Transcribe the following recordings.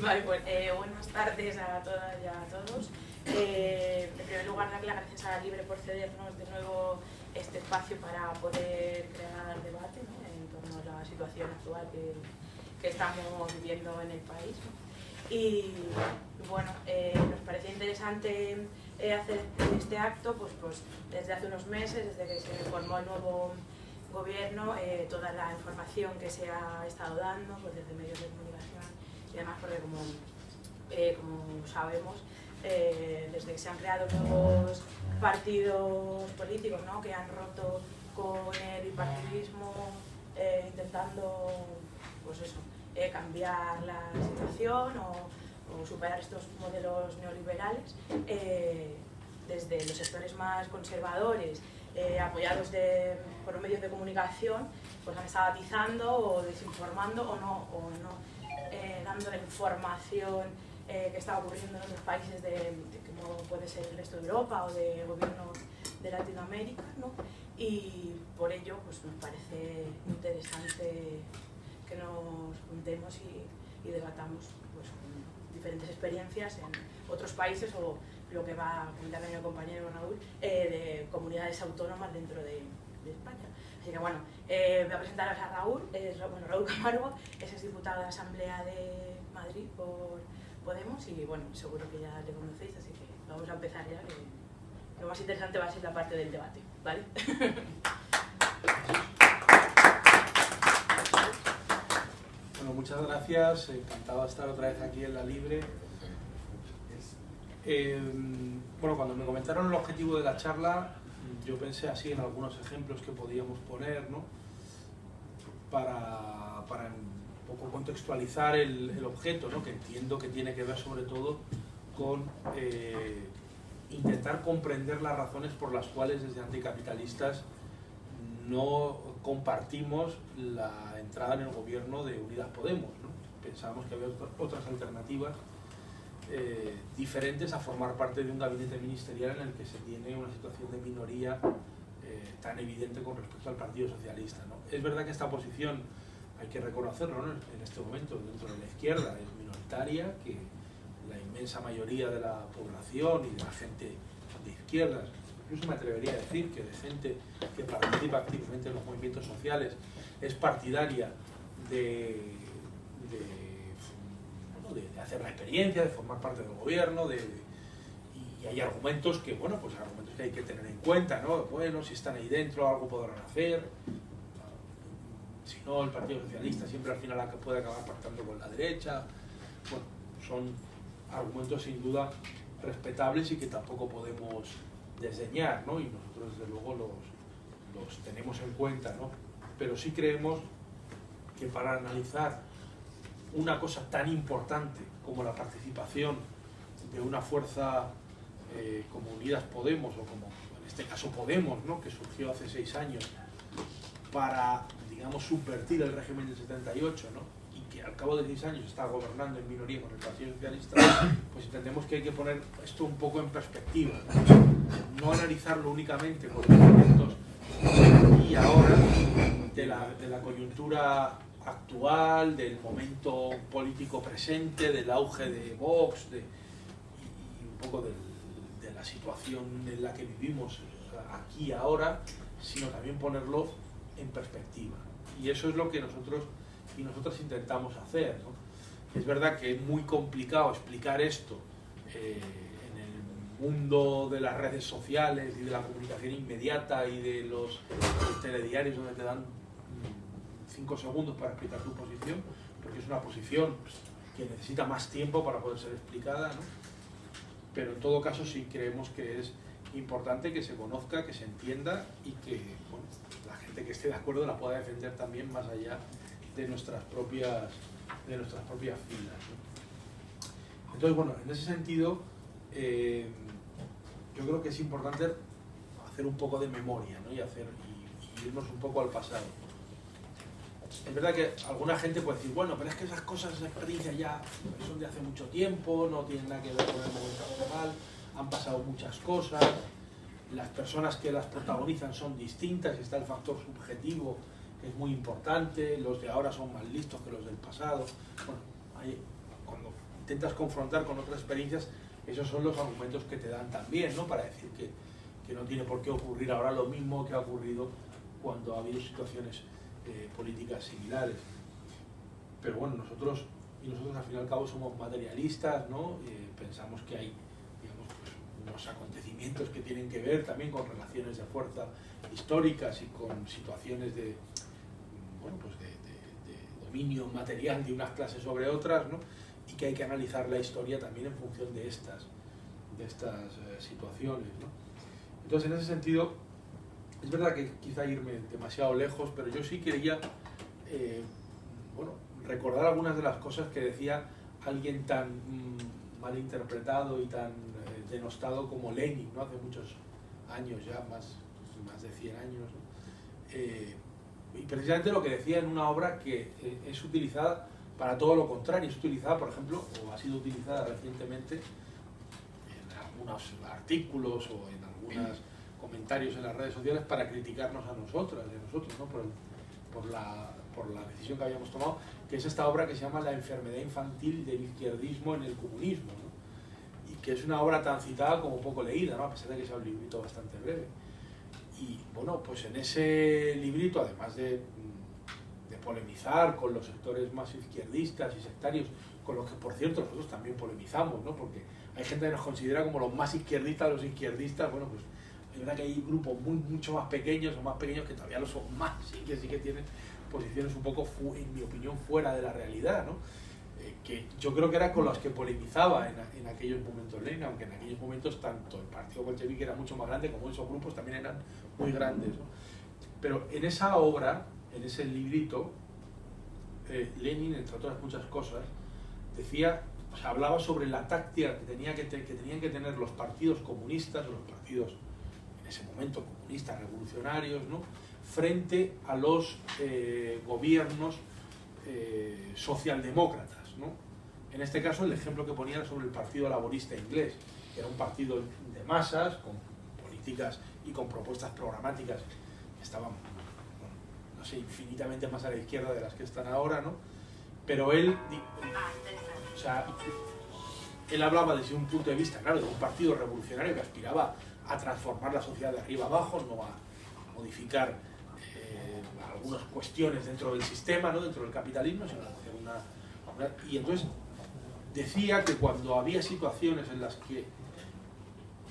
Vale, pues buenas tardes a todas y a todos. En primer lugar, darle las gracias a Libre por cedernos de nuevo este espacio para poder crear debate, ¿no?, en torno a la situación actual que estamos viviendo en el país, ¿no? Y bueno, nos parecía interesante hacer este acto pues desde hace unos meses, desde que se formó el nuevo gobierno, toda la información que se ha estado dando pues desde medios de comunicación y demás, porque como sabemos, desde que se han creado nuevos partidos políticos, ¿no?, que han roto con el bipartidismo, intentando pues eso, cambiar la situación o superar estos modelos neoliberales, desde los sectores más conservadores, apoyados por los medios de comunicación, pues han estado atizando o desinformando o no dando la información que está ocurriendo en otros países como puede ser el resto de Europa o de gobiernos de Latinoamérica, ¿no? Y por ello pues nos parece interesante que nos juntemos y debatamos pues, con diferentes experiencias en otros países o lo que va a comentar mi compañero Raúl, de comunidades autónomas dentro de España. Así que bueno, voy a presentaros a Raúl, Raúl Camargo, es exdiputado de la Asamblea de Madrid por Podemos y bueno, seguro que ya le conocéis, así que vamos a empezar ya, que lo más interesante va a ser la parte del debate, ¿vale? Bueno, muchas gracias, encantado de estar otra vez aquí en La Libre. Bueno, cuando me comentaron el objetivo de la charla, yo pensé así en algunos ejemplos que podíamos poner, ¿no?, para un poco contextualizar el objeto, ¿no?, que entiendo que tiene que ver sobre todo con intentar comprender las razones por las cuales desde anticapitalistas no compartimos la entrada en el gobierno de Unidas Podemos, ¿no? Pensábamos que había otras alternativas diferentes a formar parte de un gabinete ministerial en el que se tiene una situación de minoría tan evidente con respecto al Partido Socialista, ¿no? Es verdad que esta posición, hay que reconocerlo, ¿no?, en este momento dentro de la izquierda es minoritaria, que la inmensa mayoría de la población y de la gente de izquierdas, incluso me atrevería a decir que de gente que participa activamente en los movimientos sociales, es partidaria de hacer la experiencia, de formar parte del gobierno, y hay argumentos que, bueno, pues argumentos que hay que tener en cuenta, ¿no? Bueno, si están ahí dentro algo podrán hacer, si no el Partido Socialista siempre al final puede acabar pactando con la derecha. Bueno, son argumentos sin duda respetables y que tampoco podemos desdeñar, ¿no? Y nosotros desde luego los tenemos en cuenta, ¿no? Pero sí creemos que para analizar una cosa tan importante como la participación de una fuerza como Unidas Podemos, o como en este caso Podemos, ¿no?, que surgió hace 6 años para, digamos, subvertir el régimen del 78, ¿no?, y que al cabo de 6 años está gobernando en minoría con el Partido Socialista, pues entendemos que hay que poner esto un poco en perspectiva, no analizarlo únicamente por los elementos y ahora de la coyuntura actual, del momento político presente, del auge de Vox y un poco de la situación en la que vivimos aquí ahora, sino también ponerlo en perspectiva. Y eso es lo que nosotros y nosotras intentamos hacer, ¿no? Es verdad que es muy complicado explicar esto en el mundo de las redes sociales y de la comunicación inmediata y de los telediarios donde te dan 5 segundos para explicar tu posición, porque es una posición que necesita más tiempo para poder ser explicada, ¿no? Pero en todo caso sí creemos que es importante que se conozca, que se entienda y que, bueno, la gente que esté de acuerdo la pueda defender también más allá de nuestras propias filas, ¿no? Entonces, bueno, en ese sentido yo creo que es importante hacer un poco de memoria, ¿no?, y irnos un poco al pasado. Es verdad que alguna gente puede decir, bueno, pero es que esas cosas, esas experiencias ya son de hace mucho tiempo, no tienen nada que ver con el momento actual, han pasado muchas cosas, las personas que las protagonizan son distintas, está el factor subjetivo, que es muy importante, los de ahora son más listos que los del pasado. Bueno, cuando intentas confrontar con otras experiencias, esos son los argumentos que te dan también, ¿no? Para decir que no tiene por qué ocurrir ahora lo mismo que ha ocurrido cuando ha habido situaciones políticas similares. Pero bueno, nosotros al fin y al cabo somos materialistas, ¿no? Pensamos que hay, digamos, pues, unos acontecimientos que tienen que ver también con relaciones de fuerza históricas y con situaciones de, bueno, pues de dominio material de unas clases sobre otras, ¿no? Y que hay que analizar la historia también en función de estas situaciones, ¿no? Entonces, en ese sentido, es verdad que quizá irme demasiado lejos, pero yo sí quería bueno, recordar algunas de las cosas que decía alguien tan mal interpretado y tan denostado como Lenin, ¿no? Hace muchos años ya, más de 100 años, ¿no? Y precisamente lo que decía en una obra que es utilizada para todo lo contrario, es utilizada, por ejemplo, o ha sido utilizada recientemente en algunos artículos o en algunos comentarios en las redes sociales para criticarnos a nosotras y a nosotros, ¿no? por la decisión que habíamos tomado, que es esta obra que se llama La enfermedad infantil del izquierdismo en el comunismo, ¿no? Y que es una obra tan citada como poco leída, ¿no? A pesar de que sea un librito bastante breve. Y bueno, pues en ese librito, además de polemizar con los sectores más izquierdistas y sectarios, con los que por cierto nosotros también polemizamos, ¿no? Porque hay gente que nos considera como los más izquierdistas de los izquierdistas. Bueno, pues es verdad que hay grupos mucho más pequeños o más pequeños que todavía lo son más, sí que tienen posiciones un poco, en mi opinión, fuera de la realidad, ¿no? Que yo creo que era con los que polemizaba en aquellos momentos Lenin, aunque en aquellos momentos tanto el partido bolchevique era mucho más grande como esos grupos también eran muy grandes, ¿no? Pero en esa obra, en ese librito, Lenin, entre otras muchas cosas, decía, o sea, hablaba sobre la táctica que tenían que tener los partidos comunistas, los partidos en ese momento comunistas revolucionarios, ¿no? Frente a los gobiernos socialdemócratas, ¿no? En este caso el ejemplo que ponía era sobre el Partido Laborista Inglés, que era un partido de masas, con políticas y con propuestas programáticas que estaban, bueno, no sé, infinitamente más a la izquierda de las que están ahora, ¿no? Pero él, o sea, él hablaba desde un punto de vista, claro, de un partido revolucionario que aspiraba a transformar la sociedad de arriba abajo, no a modificar algunas cuestiones dentro del sistema, ¿no? Dentro del capitalismo, sino hacer y entonces decía que cuando había situaciones en las que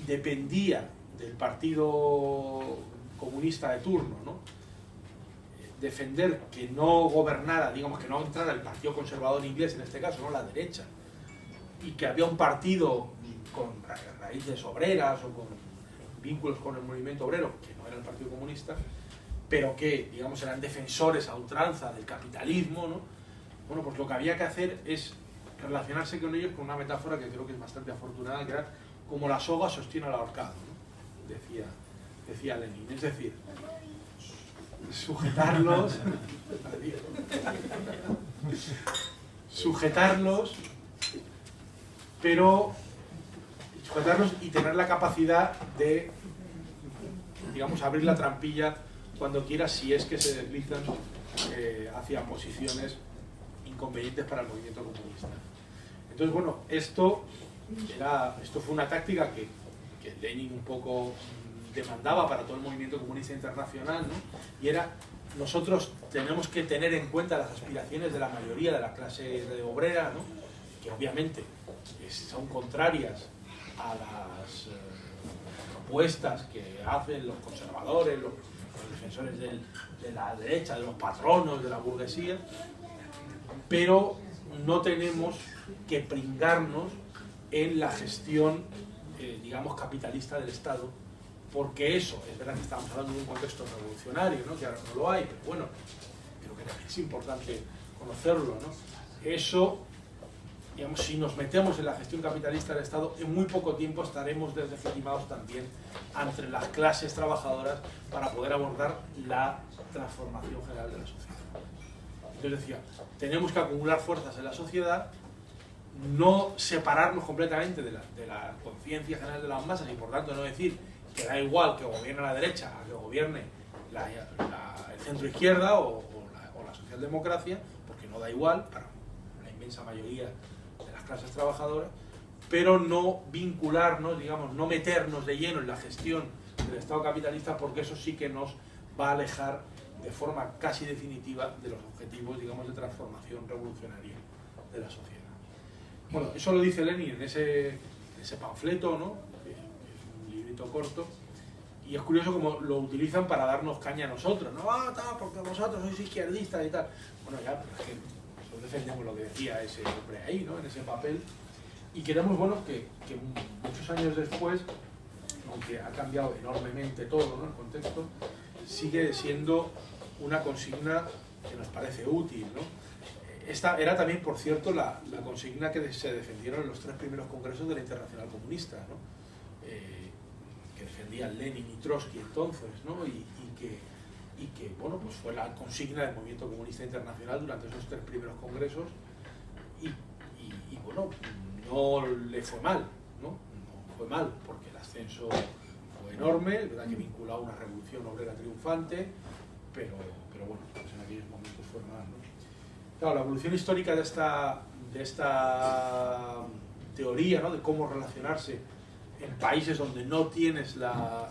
dependía del partido comunista de turno, ¿no? Defender que no gobernara, digamos que no entrara el partido conservador inglés, en este caso, ¿no? La derecha, y que había un partido con raíces obreras o con vínculos con el movimiento obrero, que no era el Partido Comunista, pero que, digamos, eran defensores a ultranza del capitalismo, ¿no? Bueno, pues lo que había que hacer es relacionarse con ellos con una metáfora que creo que es bastante afortunada, que era como la soga sostiene al ahorcado, ¿no? Decía Lenin. Es decir, sujetarlos, pero sujetarlos y tener la capacidad de, digamos, abrir la trampilla cuando quiera, si es que se deslizan hacia posiciones inconvenientes para el movimiento comunista. Entonces, bueno, esto fue una táctica que Lenin un poco demandaba para todo el movimiento comunista internacional, ¿no? Y era, nosotros tenemos que tener en cuenta las aspiraciones de la mayoría de la clase obrera, ¿no? Que obviamente son contrarias a las propuestas que hacen los conservadores, los defensores de la derecha, de los patronos, de la burguesía, pero no tenemos que pringarnos en la gestión, digamos, capitalista del Estado, porque eso, es verdad que estamos hablando de un contexto revolucionario, ¿no? Que ahora no lo hay, pero bueno, creo que también es importante conocerlo, ¿no? Eso, digamos, si nos metemos en la gestión capitalista del Estado, en muy poco tiempo estaremos deslegitimados también ante las clases trabajadoras para poder abordar la transformación general de la sociedad. Entonces decía, tenemos que acumular fuerzas en la sociedad, no separarnos completamente de la conciencia general de las masas y por tanto no decir que da igual que gobierne la derecha a que gobierne el centro izquierda o la socialdemocracia, porque no da igual para la inmensa mayoría de las clases trabajadoras, pero no vincularnos, digamos, no meternos de lleno en la gestión del Estado capitalista, porque eso sí que nos va a alejar de forma casi definitiva de los objetivos, digamos, de transformación revolucionaria de la sociedad. Bueno, eso lo dice Lenin en ese panfleto, ¿no? Que es un librito corto, y es curioso cómo lo utilizan para darnos caña a nosotros, ¿no? Ah, tal, porque vosotros sois izquierdistas y tal. Bueno, ya, pero es que nosotros defendemos lo que decía ese hombre ahí, ¿no? En ese papel, y queremos, bueno, que muchos años después, aunque ha cambiado enormemente todo, ¿no? El contexto, sigue siendo una consigna que nos parece útil, ¿no? Esta era también, por cierto, la consigna que se defendieron en los 3 primeros congresos de la Internacional Comunista, ¿no? Que defendían Lenin y Trotsky entonces, ¿no? Y que, bueno, pues fue la consigna del movimiento comunista internacional durante esos 3 primeros congresos, y bueno, no le fue mal, ¿no? No fue mal, porque el ascenso fue enorme, es verdad que vinculó a una revolución obrera triunfante, pero bueno, pues en aquellos momentos fue mal, ¿no? Claro, la evolución histórica de esta teoría, ¿no? De cómo relacionarse en países donde no tienes la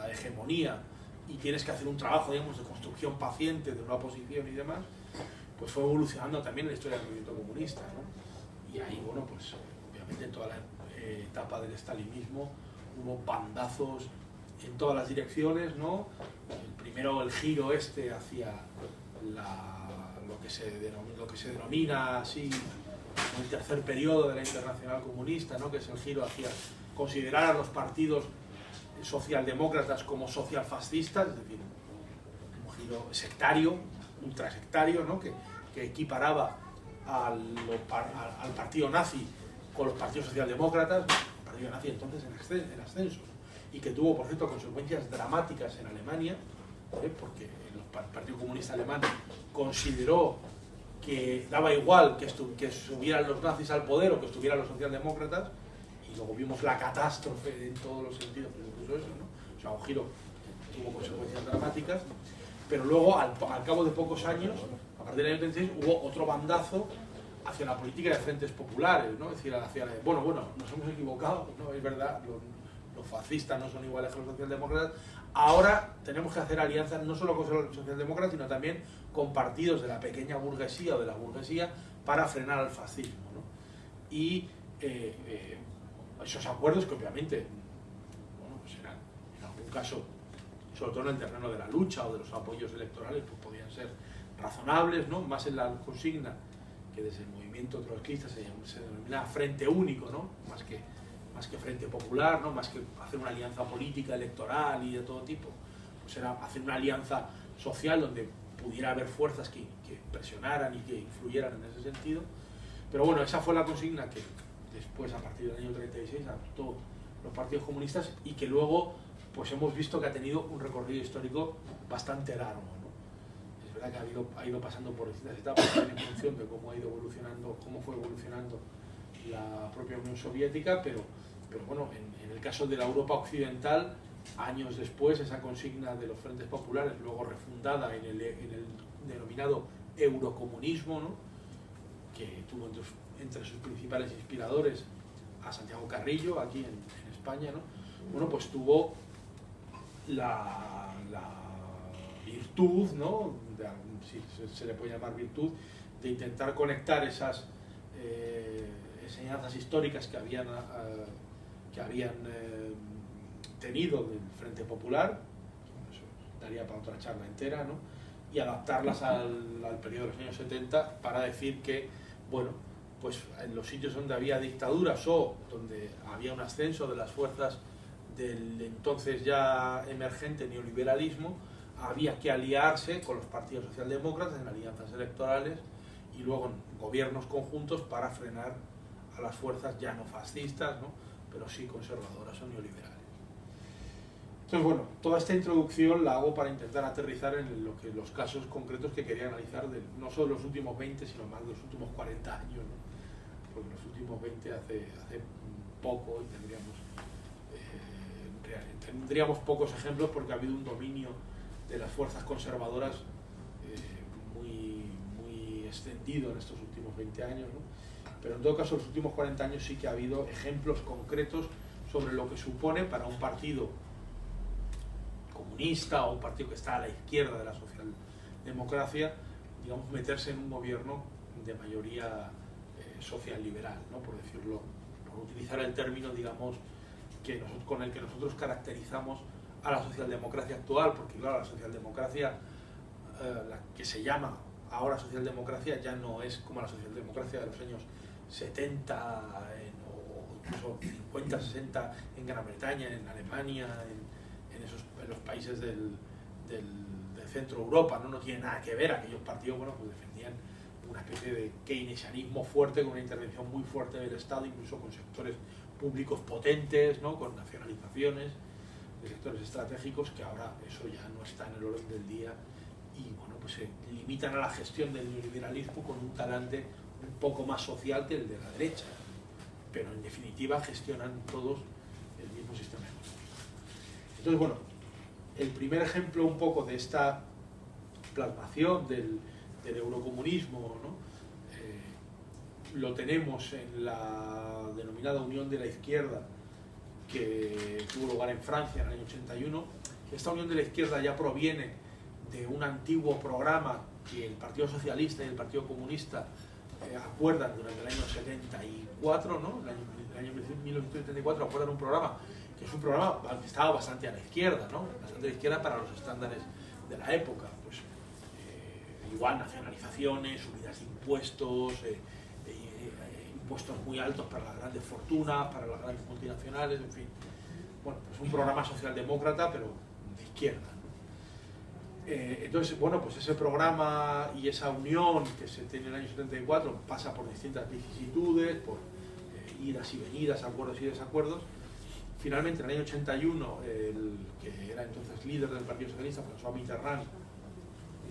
hegemonía y tienes que hacer un trabajo, digamos, de construcción paciente de una oposición y demás, pues fue evolucionando también en la historia del movimiento comunista, ¿no? Y ahí, bueno, pues obviamente en toda la etapa del estalinismo hubo bandazos en todas las direcciones, ¿no? Primero el giro hacia lo que se denomina así como el tercer periodo de la Internacional Comunista, ¿no? Que es el giro hacia considerar a los partidos socialdemócratas como socialfascistas, es decir, un giro sectario, ultrasectario, ¿no? que equiparaba al partido nazi con los partidos socialdemócratas, el partido nazi entonces en ascenso, y que tuvo, por cierto, consecuencias dramáticas en Alemania, porque el Partido Comunista Alemán consideró que daba igual que estuvieran los nazis al poder o que estuvieran los socialdemócratas, y luego vimos la catástrofe en todos los sentidos, incluso eso, ¿no? O sea, un giro que tuvo consecuencias dramáticas, pero luego, al cabo de pocos años, a partir del año 36, hubo otro bandazo hacia la política de frentes populares, ¿no? Es decir, bueno, nos hemos equivocado, ¿no? Es verdad, los fascistas no son iguales que los socialdemócratas, ahora tenemos que hacer alianzas no solo con los socialdemócratas, sino también con partidos de la pequeña burguesía o de la burguesía para frenar al fascismo, ¿no? Y esos acuerdos que obviamente, bueno, pues eran en algún caso, sobre todo en el terreno de la lucha o de los apoyos electorales, pues podían ser razonables, ¿no? Más en la consigna que desde el movimiento trotskista se denomina frente único, ¿no? Más que frente popular, ¿no? Más que hacer una alianza política, electoral y de todo tipo, pues era hacer una alianza social donde pudiera haber fuerzas que presionaran y que influyeran en ese sentido. Pero bueno, esa fue la consigna que después, a partir del año 36, adoptó los partidos comunistas, y que luego pues hemos visto que ha tenido un recorrido histórico bastante largo, ¿no? Es verdad que ha ido pasando por distintas etapas en función de cómo fue evolucionando la propia Unión Soviética, pero bueno, en el caso de la Europa occidental, años después, esa consigna de los frentes populares, luego refundada en el denominado eurocomunismo, ¿no? Que tuvo entre sus principales inspiradores a Santiago Carrillo, aquí en España, ¿no? Bueno, pues tuvo la virtud, ¿no? Si se le puede llamar virtud, de intentar conectar esas enseñanzas históricas que habían tenido del Frente Popular, eso daría para otra charla entera, ¿no? Y adaptarlas al periodo de los años 70 para decir que, bueno, pues en los sitios donde había dictaduras o donde había un ascenso de las fuerzas del entonces ya emergente neoliberalismo, había que aliarse con los partidos socialdemócratas en alianzas electorales y luego en gobiernos conjuntos para frenar a las fuerzas ya no fascistas, ¿no? Pero sí conservadoras o neoliberales. Entonces, bueno, toda esta introducción la hago para intentar aterrizar en los casos concretos que quería analizar, no solo de los últimos 20, sino más de los últimos 40 años, ¿no? Porque los últimos 20 hace poco, y tendríamos pocos ejemplos, porque ha habido un dominio de las fuerzas conservadoras muy extendido en estos últimos 20 años, ¿no? pero en todo caso los últimos 40 años sí que ha habido ejemplos concretos sobre lo que supone para un partido comunista o un partido que está a la izquierda de la socialdemocracia, digamos, meterse en un gobierno de mayoría social liberal, ¿no? Por decirlo, por utilizar el término, digamos, con el que nosotros caracterizamos a la socialdemocracia actual, porque claro, la socialdemocracia, la que se llama ahora socialdemocracia, ya no es como la socialdemocracia de los años 70 o incluso 50, 60 en Gran Bretaña, en Alemania, en los países del centro de Europa, ¿no? No tiene nada que ver. Aquellos partidos, bueno, pues defendían una especie de keynesianismo fuerte, con una intervención muy fuerte del Estado, incluso con sectores públicos potentes, ¿no? Con nacionalizaciones de sectores estratégicos, que ahora eso ya no está en el orden del día, y bueno, pues se limitan a la gestión del neoliberalismo con un talante un poco más social que el de la derecha, pero en definitiva gestionan todos el mismo sistema económico. Entonces, bueno, el primer ejemplo un poco de esta plasmación del eurocomunismo, ¿no? Lo tenemos en la denominada Unión de la Izquierda, que tuvo lugar en Francia en el año 81. Esta Unión de la Izquierda ya proviene de un antiguo programa que el Partido Socialista y el Partido Comunista acuerdan durante el año 74, ¿no? El año 1974 acuerdan un programa que es un programa que estaba bastante a la izquierda, ¿no? Bastante a la izquierda para los estándares de la época. Pues igual nacionalizaciones, subidas de impuestos, impuestos muy altos para las grandes fortunas, para las grandes multinacionales, en fin. Bueno, pues un programa socialdemócrata, pero de izquierda, ¿no? Entonces, bueno, pues ese programa y esa unión que se tiene en el año 74 pasa por distintas vicisitudes, por idas y venidas, acuerdos y desacuerdos. Finalmente, en el año 81, el que era entonces líder del Partido Socialista, François Mitterrand,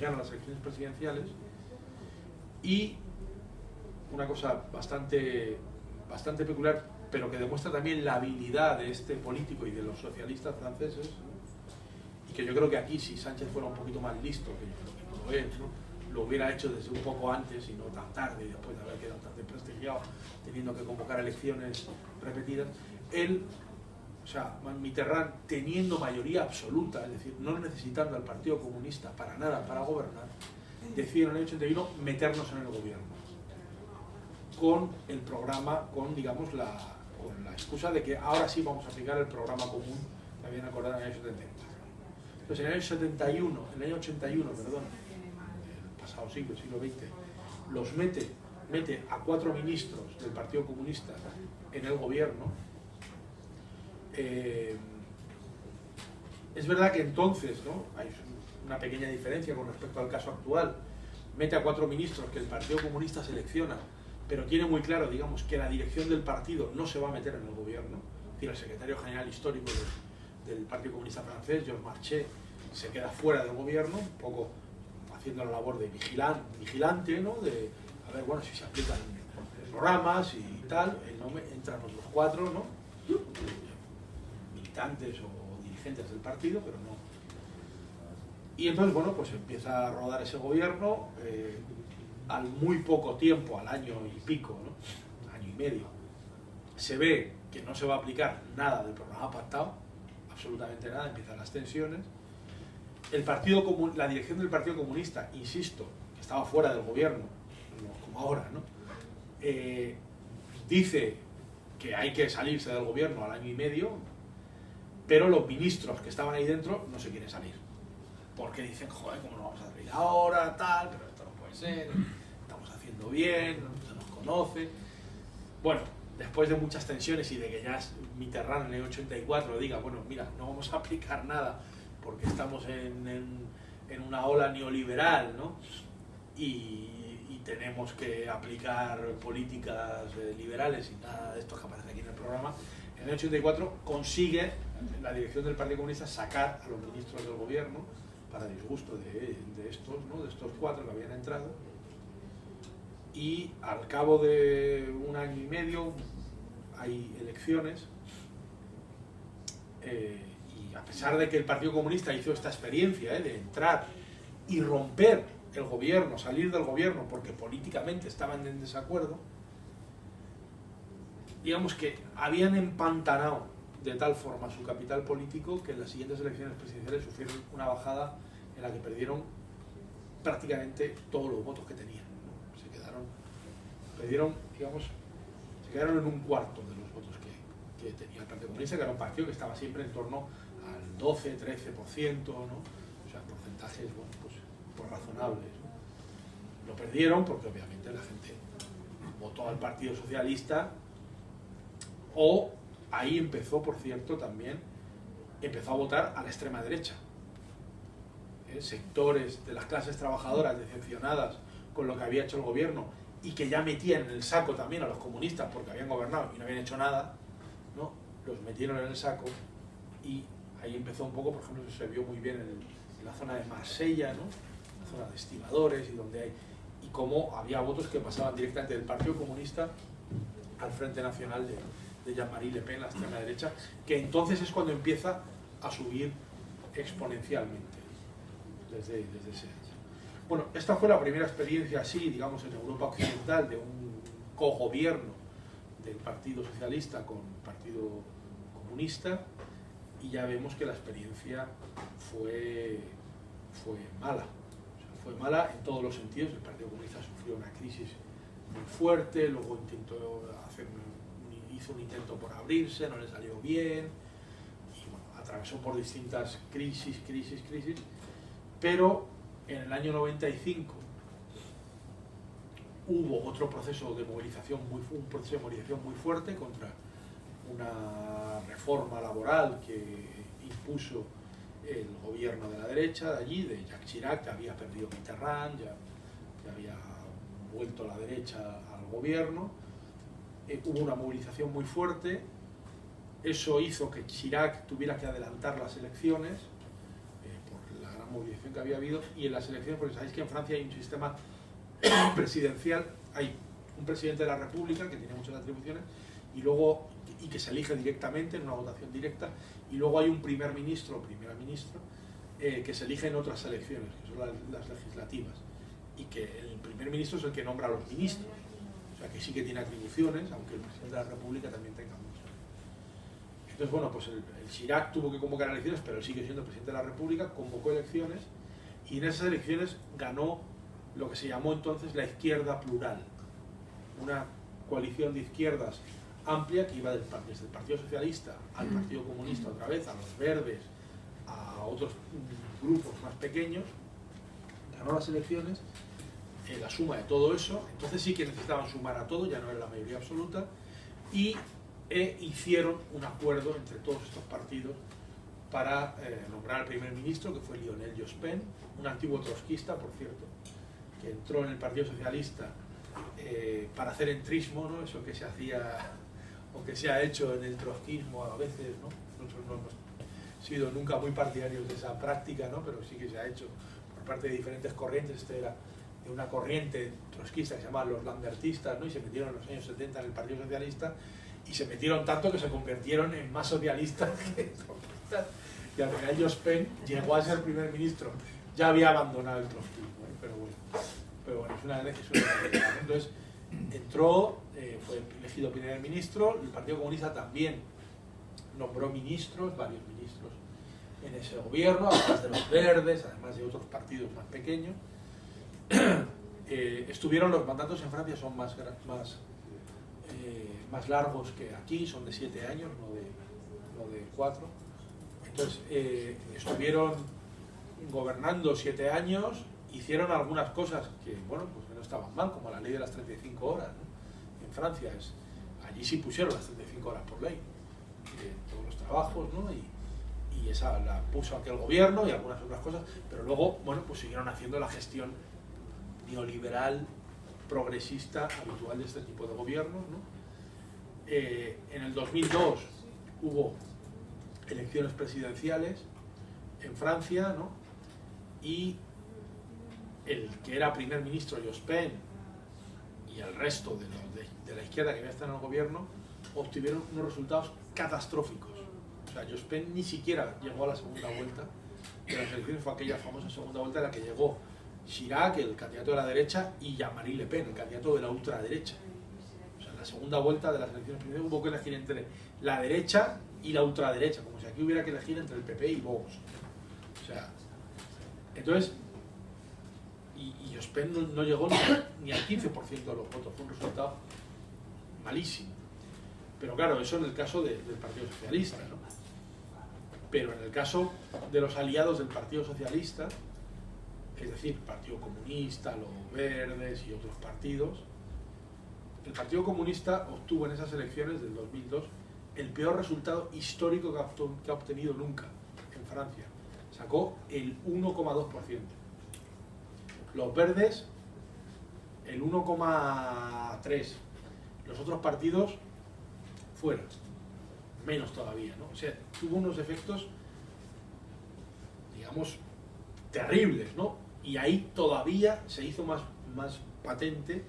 gana las elecciones presidenciales, y una cosa bastante peculiar, pero que demuestra también la habilidad de este político y de los socialistas franceses, ¿no? Y que yo creo que aquí, si Sánchez fuera un poquito más listo, que yo creo que no lo es, ¿no? Lo hubiera hecho desde un poco antes y no tan tarde, y después de haber quedado tan desprestigiado, teniendo que convocar elecciones repetidas. O sea, Mitterrand, teniendo mayoría absoluta, es decir, no necesitando al Partido Comunista para nada para gobernar, decide en el año 81 meternos en el gobierno con el programa, con digamos la excusa de que ahora sí vamos a aplicar el programa común que habían acordado en el año 74. Entonces en el año 81, el pasado siglo, el siglo XX, los mete a 4 ministros del Partido Comunista en el gobierno. Es verdad que entonces, ¿no? Hay una pequeña diferencia con respecto al caso actual. Mete a 4 ministros que el Partido Comunista selecciona, pero tiene muy claro, digamos, que la dirección del partido no se va a meter en el gobierno. Es decir, el secretario general histórico del Partido Comunista francés, Georges Marchais, se queda fuera del gobierno, un poco haciendo la labor de vigilante, ¿no? De a ver, bueno, si se aplican programas y tal. Entran los 4, ¿no? Militantes o dirigentes del partido, pero no. Y entonces, bueno, pues empieza a rodar ese gobierno. Al muy poco tiempo, al año y pico, ¿no? Año y medio, se ve que no se va a aplicar nada del programa pactado, absolutamente nada, empiezan las tensiones. La dirección del Partido Comunista, insisto, que estaba fuera del gobierno, no como ahora, ¿no? Dice que hay que salirse del gobierno al año y medio, pero los ministros que estaban ahí dentro no se quieren salir, porque dicen, joder, ¿cómo nos vamos a salir ahora, tal? Pero esto no puede ser, estamos haciendo bien, no se nos conoce. Bueno, después de muchas tensiones y de que ya Mitterrand en el 84 diga, bueno, mira, no vamos a aplicar nada porque estamos en una ola neoliberal, ¿no? Y tenemos que aplicar políticas liberales y nada de esto que aparece aquí en el programa. En el 84 consigue la dirección del Partido Comunista sacar a los ministros del gobierno, para disgusto de estos, ¿no? De estos 4 que habían entrado, y al cabo de un año y medio hay elecciones, y a pesar de que el Partido Comunista hizo esta experiencia de entrar y romper el gobierno, salir del gobierno porque políticamente estaban en desacuerdo, digamos que habían empantanado de tal forma su capital político que en las siguientes elecciones presidenciales sufrieron una bajada en la que perdieron prácticamente todos los votos que tenían, ¿no? Se quedaron en un cuarto de los votos que tenía el Partido Comunista, que era un partido que estaba siempre en torno al 12, 13%, ¿no? O sea, porcentajes, bueno, pues razonables, ¿no? Lo perdieron porque obviamente la gente votó al Partido Socialista, o ahí empezó, por cierto, también empezó a votar a la extrema derecha. Sectores de las clases trabajadoras decepcionadas con lo que había hecho el gobierno y que ya metían en el saco también a los comunistas porque habían gobernado y no habían hecho nada, ¿no? Los metieron en el saco, y ahí empezó un poco, por ejemplo, se vio muy bien en la zona de Marsella, ¿no? La zona de estibadores, y cómo había votos que pasaban directamente del Partido Comunista al Frente Nacional de Jean-Marie Le Pen, la extrema derecha, que entonces es cuando empieza a subir exponencialmente desde ese año. Bueno, esta fue la primera experiencia así, digamos, en Europa Occidental de un cogobierno del Partido Socialista con el Partido Comunista, y ya vemos que la experiencia fue mala. O sea, fue mala en todos los sentidos. El Partido Comunista sufrió una crisis muy fuerte, luego hizo un intento por abrirse, no le salió bien, y bueno, atravesó por distintas crisis, pero en el año 95 hubo otro proceso de movilización muy fuerte contra una reforma laboral que impuso el gobierno de la derecha de allí, de Jacques Chirac, que había perdido Mitterrand, ya había vuelto la derecha al gobierno. Hubo una movilización muy fuerte, eso hizo que Chirac tuviera que adelantar las elecciones por la gran movilización que había habido, y en las elecciones, porque sabéis que en Francia hay un sistema presidencial, hay un presidente de la República que tiene muchas atribuciones y que se elige directamente en una votación directa, y luego hay un primer ministro o primera ministra que se elige en otras elecciones, que son las legislativas, y que el primer ministro es el que nombra a los ministros. O sea, que sí que tiene atribuciones, aunque el presidente de la República también tenga muchas. Entonces, bueno, pues el Chirac tuvo que convocar elecciones, pero él sigue siendo presidente de la República, convocó elecciones, y en esas elecciones ganó lo que se llamó entonces la izquierda plural, una coalición de izquierdas amplia que iba desde el Partido Socialista al Partido Comunista otra vez, a los Verdes, a otros grupos más pequeños. Ganó las elecciones. La suma de todo eso, entonces sí que necesitaban sumar a todo, ya no era la mayoría absoluta, y hicieron un acuerdo entre todos estos partidos para nombrar al primer ministro, que fue Lionel Jospin, un antiguo trotskista, por cierto, que entró en el Partido Socialista para hacer entrismo, ¿no? Eso que se hacía o que se ha hecho en el trotskismo a veces, ¿no? Nosotros no hemos sido nunca muy partidarios de esa práctica, ¿no? Pero sí que se ha hecho por parte de diferentes corrientes. Este era de una corriente trotskista que se llamaba los lambertistas, ¿no? Y se metieron en los años 70 en el Partido Socialista, y se metieron tanto que se convirtieron en más socialistas que trotskistas, y al final Jospin llegó a ser primer ministro, ya había abandonado el trotskismo, pero bueno, es una entonces entró, fue elegido primer ministro. El Partido Comunista también nombró ministros, varios ministros en ese gobierno, además de los Verdes, además de otros partidos más pequeños. Estuvieron, los mandatos en Francia son más largos que aquí, son de 7 años, no de 4. Entonces, estuvieron gobernando 7 años, hicieron algunas cosas que, bueno, pues que no estaban mal, como la ley de las 35 horas, ¿no? En Francia, allí sí pusieron las 35 horas por ley, todos los trabajos, ¿no? Y esa la puso aquel gobierno y algunas otras cosas, pero luego, bueno, pues siguieron haciendo la gestión neoliberal, progresista, habitual de este tipo de gobiernos, ¿no? En el 2002 hubo elecciones presidenciales en Francia, ¿no? Y el que era primer ministro, Jospin, y el resto de la izquierda que había estado en el gobierno, obtuvieron unos resultados catastróficos. O sea, Jospin ni siquiera llegó a la segunda vuelta de las elecciones. Fue aquella famosa segunda vuelta en la que llegó Chirac, el candidato de la derecha, y Jean-Marie Le Pen, el candidato de la ultraderecha. O sea, la segunda vuelta de las elecciones presidenciales hubo que elegir entre la derecha y la ultraderecha, como si aquí hubiera que elegir entre el PP y Vox. O sea, entonces, y Jospin no llegó ni al 15% de los votos, fue un resultado malísimo. Pero claro, eso en el caso del Partido Socialista, ¿no? Pero en el caso de los aliados del Partido Socialista, es decir, Partido Comunista, los Verdes y otros partidos, el Partido Comunista obtuvo en esas elecciones del 2002 el peor resultado histórico que ha obtenido nunca en Francia. Sacó el 1,2%. Los Verdes, el 1,3%. Los otros partidos, fuera. Menos todavía, ¿no? O sea, tuvo unos efectos, digamos, terribles, ¿no? Y ahí todavía se hizo más patente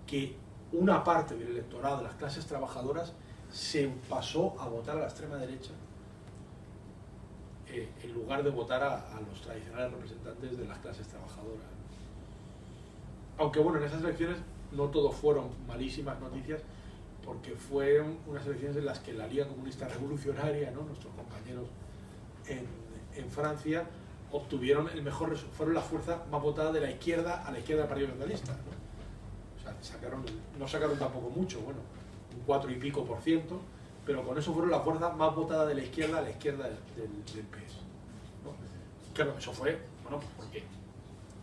que una parte del electorado de las clases trabajadoras se pasó a votar a la extrema derecha en lugar de votar a los tradicionales representantes de las clases trabajadoras. Aunque bueno, en esas elecciones no todos fueron malísimas noticias, porque fueron unas elecciones en las que la Liga Comunista Revolucionaria, ¿no?, nuestros compañeros en Francia, obtuvieron el mejor, fueron la fuerza más votada de la izquierda a la izquierda del Partido Socialista, ¿no? O sea, no sacaron tampoco mucho, bueno, un 4 y pico %, pero con eso fueron la fuerza más votada de la izquierda a la izquierda del PS, ¿no? Claro, eso fue, bueno, porque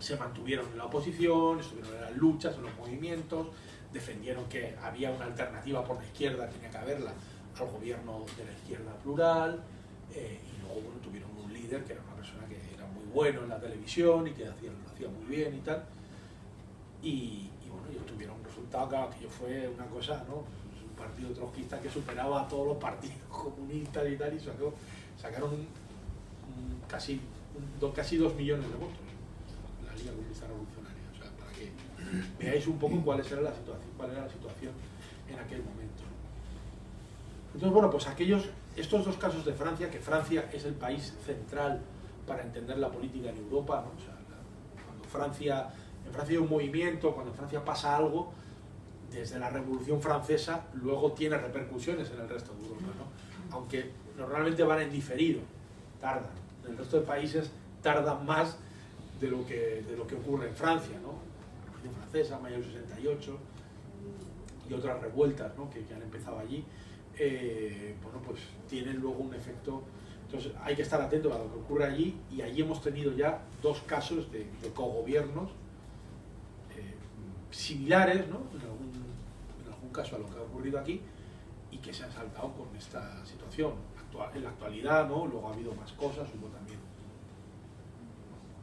se mantuvieron en la oposición, estuvieron en las luchas, en los movimientos, defendieron que había una alternativa por la izquierda, tenía que haberla, al gobierno de la izquierda plural, y luego bueno, tuvieron un líder que era una persona que era muy bueno en la televisión y que lo hacía muy bien y tal, y bueno, ellos tuvieron un resultado, claro, que fue una cosa, ¿no? Un partido trotskista que superaba a todos los partidos comunistas y tal, y sacaron casi 2 millones de votos, la Liga Comunista Revolucionaria. O sea, para que veáis un poco cuál era la situación en aquel momento. Entonces, bueno, pues estos dos casos de Francia, que Francia es el país central para entender la política en Europa, ¿no? O sea, cuando en Francia hay un movimiento, cuando en Francia pasa algo, desde la Revolución Francesa, luego tiene repercusiones en el resto de Europa, ¿no? Aunque normalmente van en diferido, tardan. En el resto de países tardan más de lo que ocurre en Francia, ¿no? La Revolución Francesa, mayo del 68, y otras revueltas, ¿no?, que han empezado allí, bueno, pues tienen luego un efecto. Entonces hay que estar atento a lo que ocurre allí, y allí hemos tenido ya 2 casos de cogobiernos similares, ¿no?, en algún caso a lo que ha ocurrido aquí, y que se han saltado con esta situación. En la actualidad, ¿no?, luego ha habido más cosas, hubo también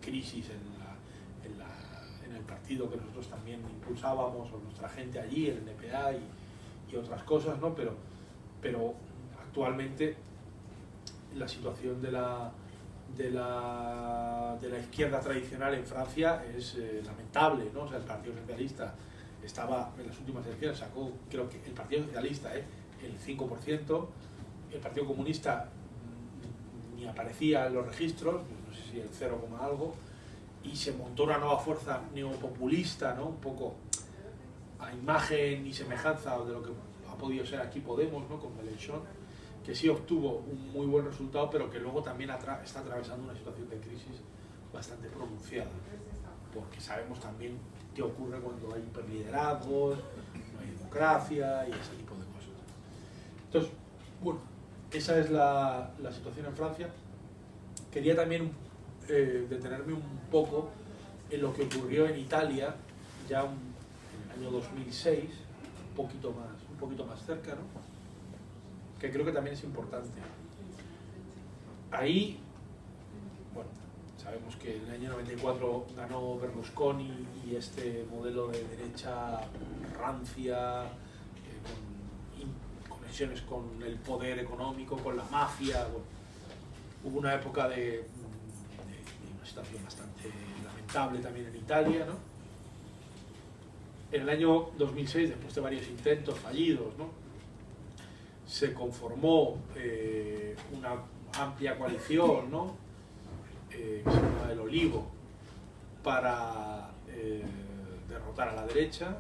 crisis en el partido que nosotros también impulsábamos, o nuestra gente allí, el NPA y otras cosas, ¿no? Pero actualmente la situación de la izquierda tradicional en Francia es lamentable, ¿no? O sea, el Partido Socialista estaba en las últimas elecciones, sacó, creo que el Partido Socialista, el 5%, el Partido Comunista ni aparecía en los registros, no sé si el 0, algo, y se montó una nueva fuerza neopopulista, ¿no?, un poco a imagen y semejanza de lo que ha podido ser aquí Podemos, ¿no?, con Mélenchon, que sí obtuvo un muy buen resultado, pero que luego también está atravesando una situación de crisis bastante pronunciada, porque sabemos también qué ocurre cuando hay hiperliderazgos, no hay democracia y ese tipo de cosas. Entonces, bueno, esa es la situación en Francia. Quería también detenerme un poco en lo que ocurrió en Italia ya en el año 2006, un poquito más cerca, ¿no?, que creo que también es importante. Ahí, bueno, sabemos que en el año 94 ganó Berlusconi y este modelo de derecha rancia, con conexiones con el poder económico, con la mafia. Bueno, hubo una época de una situación bastante lamentable también en Italia, ¿no? En el año 2006, después de varios intentos fallidos, ¿no?, se conformó una amplia coalición, ¿no?, que se llama el Olivo, para derrotar a la derecha,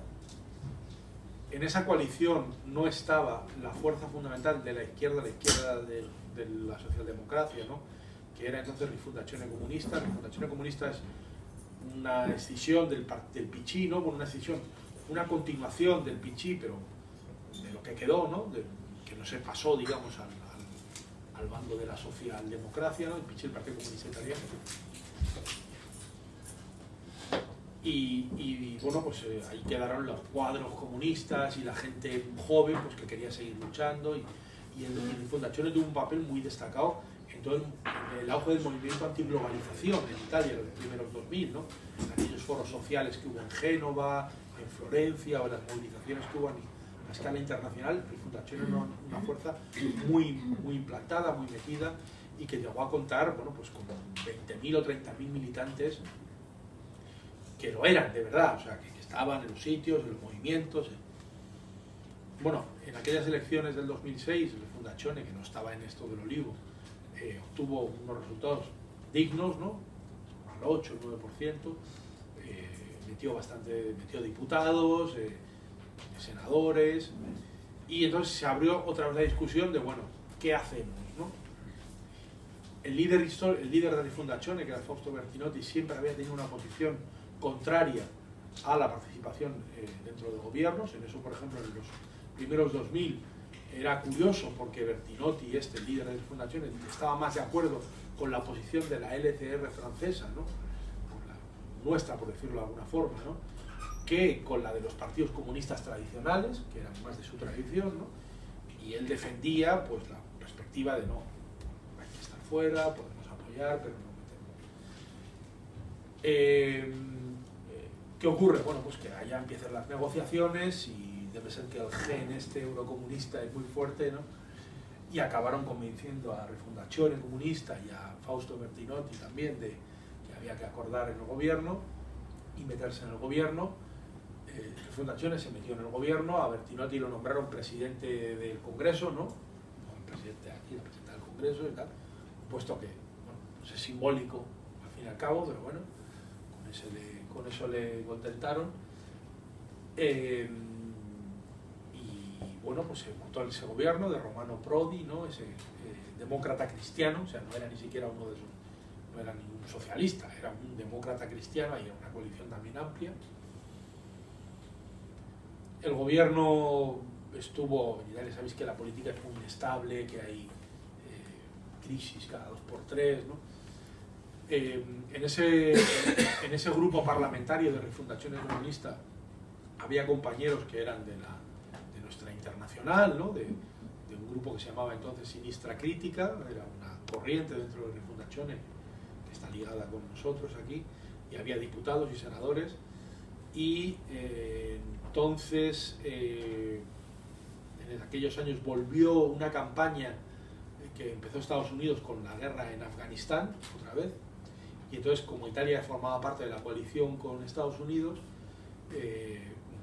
En esa coalición no estaba la fuerza fundamental de la izquierda de la socialdemocracia, ¿no? Que era entonces Rifondazione Comunista. Rifondazione Comunista es una escisión del PCI, ¿no? Una escisión, una continuación del PCI, pero de lo que quedó, ¿no? Que no se pasó, digamos, al bando de la socialdemocracia, ¿no? El PCI, el Partido Comunista Italiano. Y bueno, pues ahí quedaron los cuadros comunistas y la gente joven pues, que quería seguir luchando, y el Rifondazione tuvo un papel muy destacado en todo el auge del movimiento antiglobalización en Italia en los primeros 2000, ¿no? Aquellos foros sociales que hubo en Génova, en Florencia, o las movilizaciones que hubo a escala internacional. El Rifondazione era una fuerza muy implantada, muy metida, y que llegó a contar, bueno, pues como 20.000 o 30.000 militantes que lo eran de verdad, o sea, que estaban en los sitios, en los movimientos. Bueno, en aquellas elecciones del 2006, el Rifondazione, que no estaba en esto del olivo, obtuvo unos resultados dignos, ¿no? Al 8, el 9%, metió diputados, senadores, y entonces se abrió otra vez la discusión de, bueno, ¿qué hacemos, no? El líder de Rifondazione, que era Fausto Bertinotti, siempre había tenido una posición contraria a la participación dentro de gobiernos. En eso, por ejemplo, en los primeros 2000 era curioso porque Bertinotti, el líder de Rifondazione, estaba más de acuerdo con la posición de la LCR francesa, ¿no? Con la nuestra, por decirlo de alguna forma, ¿no? Que con la de los partidos comunistas tradicionales, que eran más de su tradición, ¿no? Y él defendía pues la perspectiva de no, hay que estar fuera, podemos apoyar, pero no metemos. ¿Qué ocurre? Bueno, pues que allá empiezan las negociaciones y debe ser que el gen eurocomunista es muy fuerte, ¿no? Y acabaron convenciendo a Rifondazione Comunista y a Fausto Bertinotti también de que había que acordar en el gobierno y meterse en el gobierno. Rifondazione se metió en el gobierno, a Bertinotti lo nombraron presidente del Congreso, ¿no? No el presidente aquí, la presidenta del Congreso y tal, un puesto que, bueno, pues es simbólico al fin y al cabo, pero bueno, con eso le contentaron. Y bueno, pues se montó ese gobierno de Romano Prodi, ¿no? Ese demócrata cristiano, o sea, no era ni siquiera uno de esos, no era ningún socialista, era un demócrata cristiano, y era una coalición también amplia. El gobierno estuvo, ya sabéis que la política es muy inestable, que hay crisis cada 2 por 3, ¿no? En ese grupo parlamentario de Rifondazione Comunista había compañeros que eran de nuestra internacional, ¿no? de un grupo que se llamaba entonces Sinistra Crítica, era una corriente dentro de Rifondazione que está ligada con nosotros aquí, y había diputados y senadores, y entonces en aquellos años volvió una campaña que empezó Estados Unidos con la guerra en Afganistán, otra vez, y entonces como Italia formaba parte de la coalición con Estados Unidos,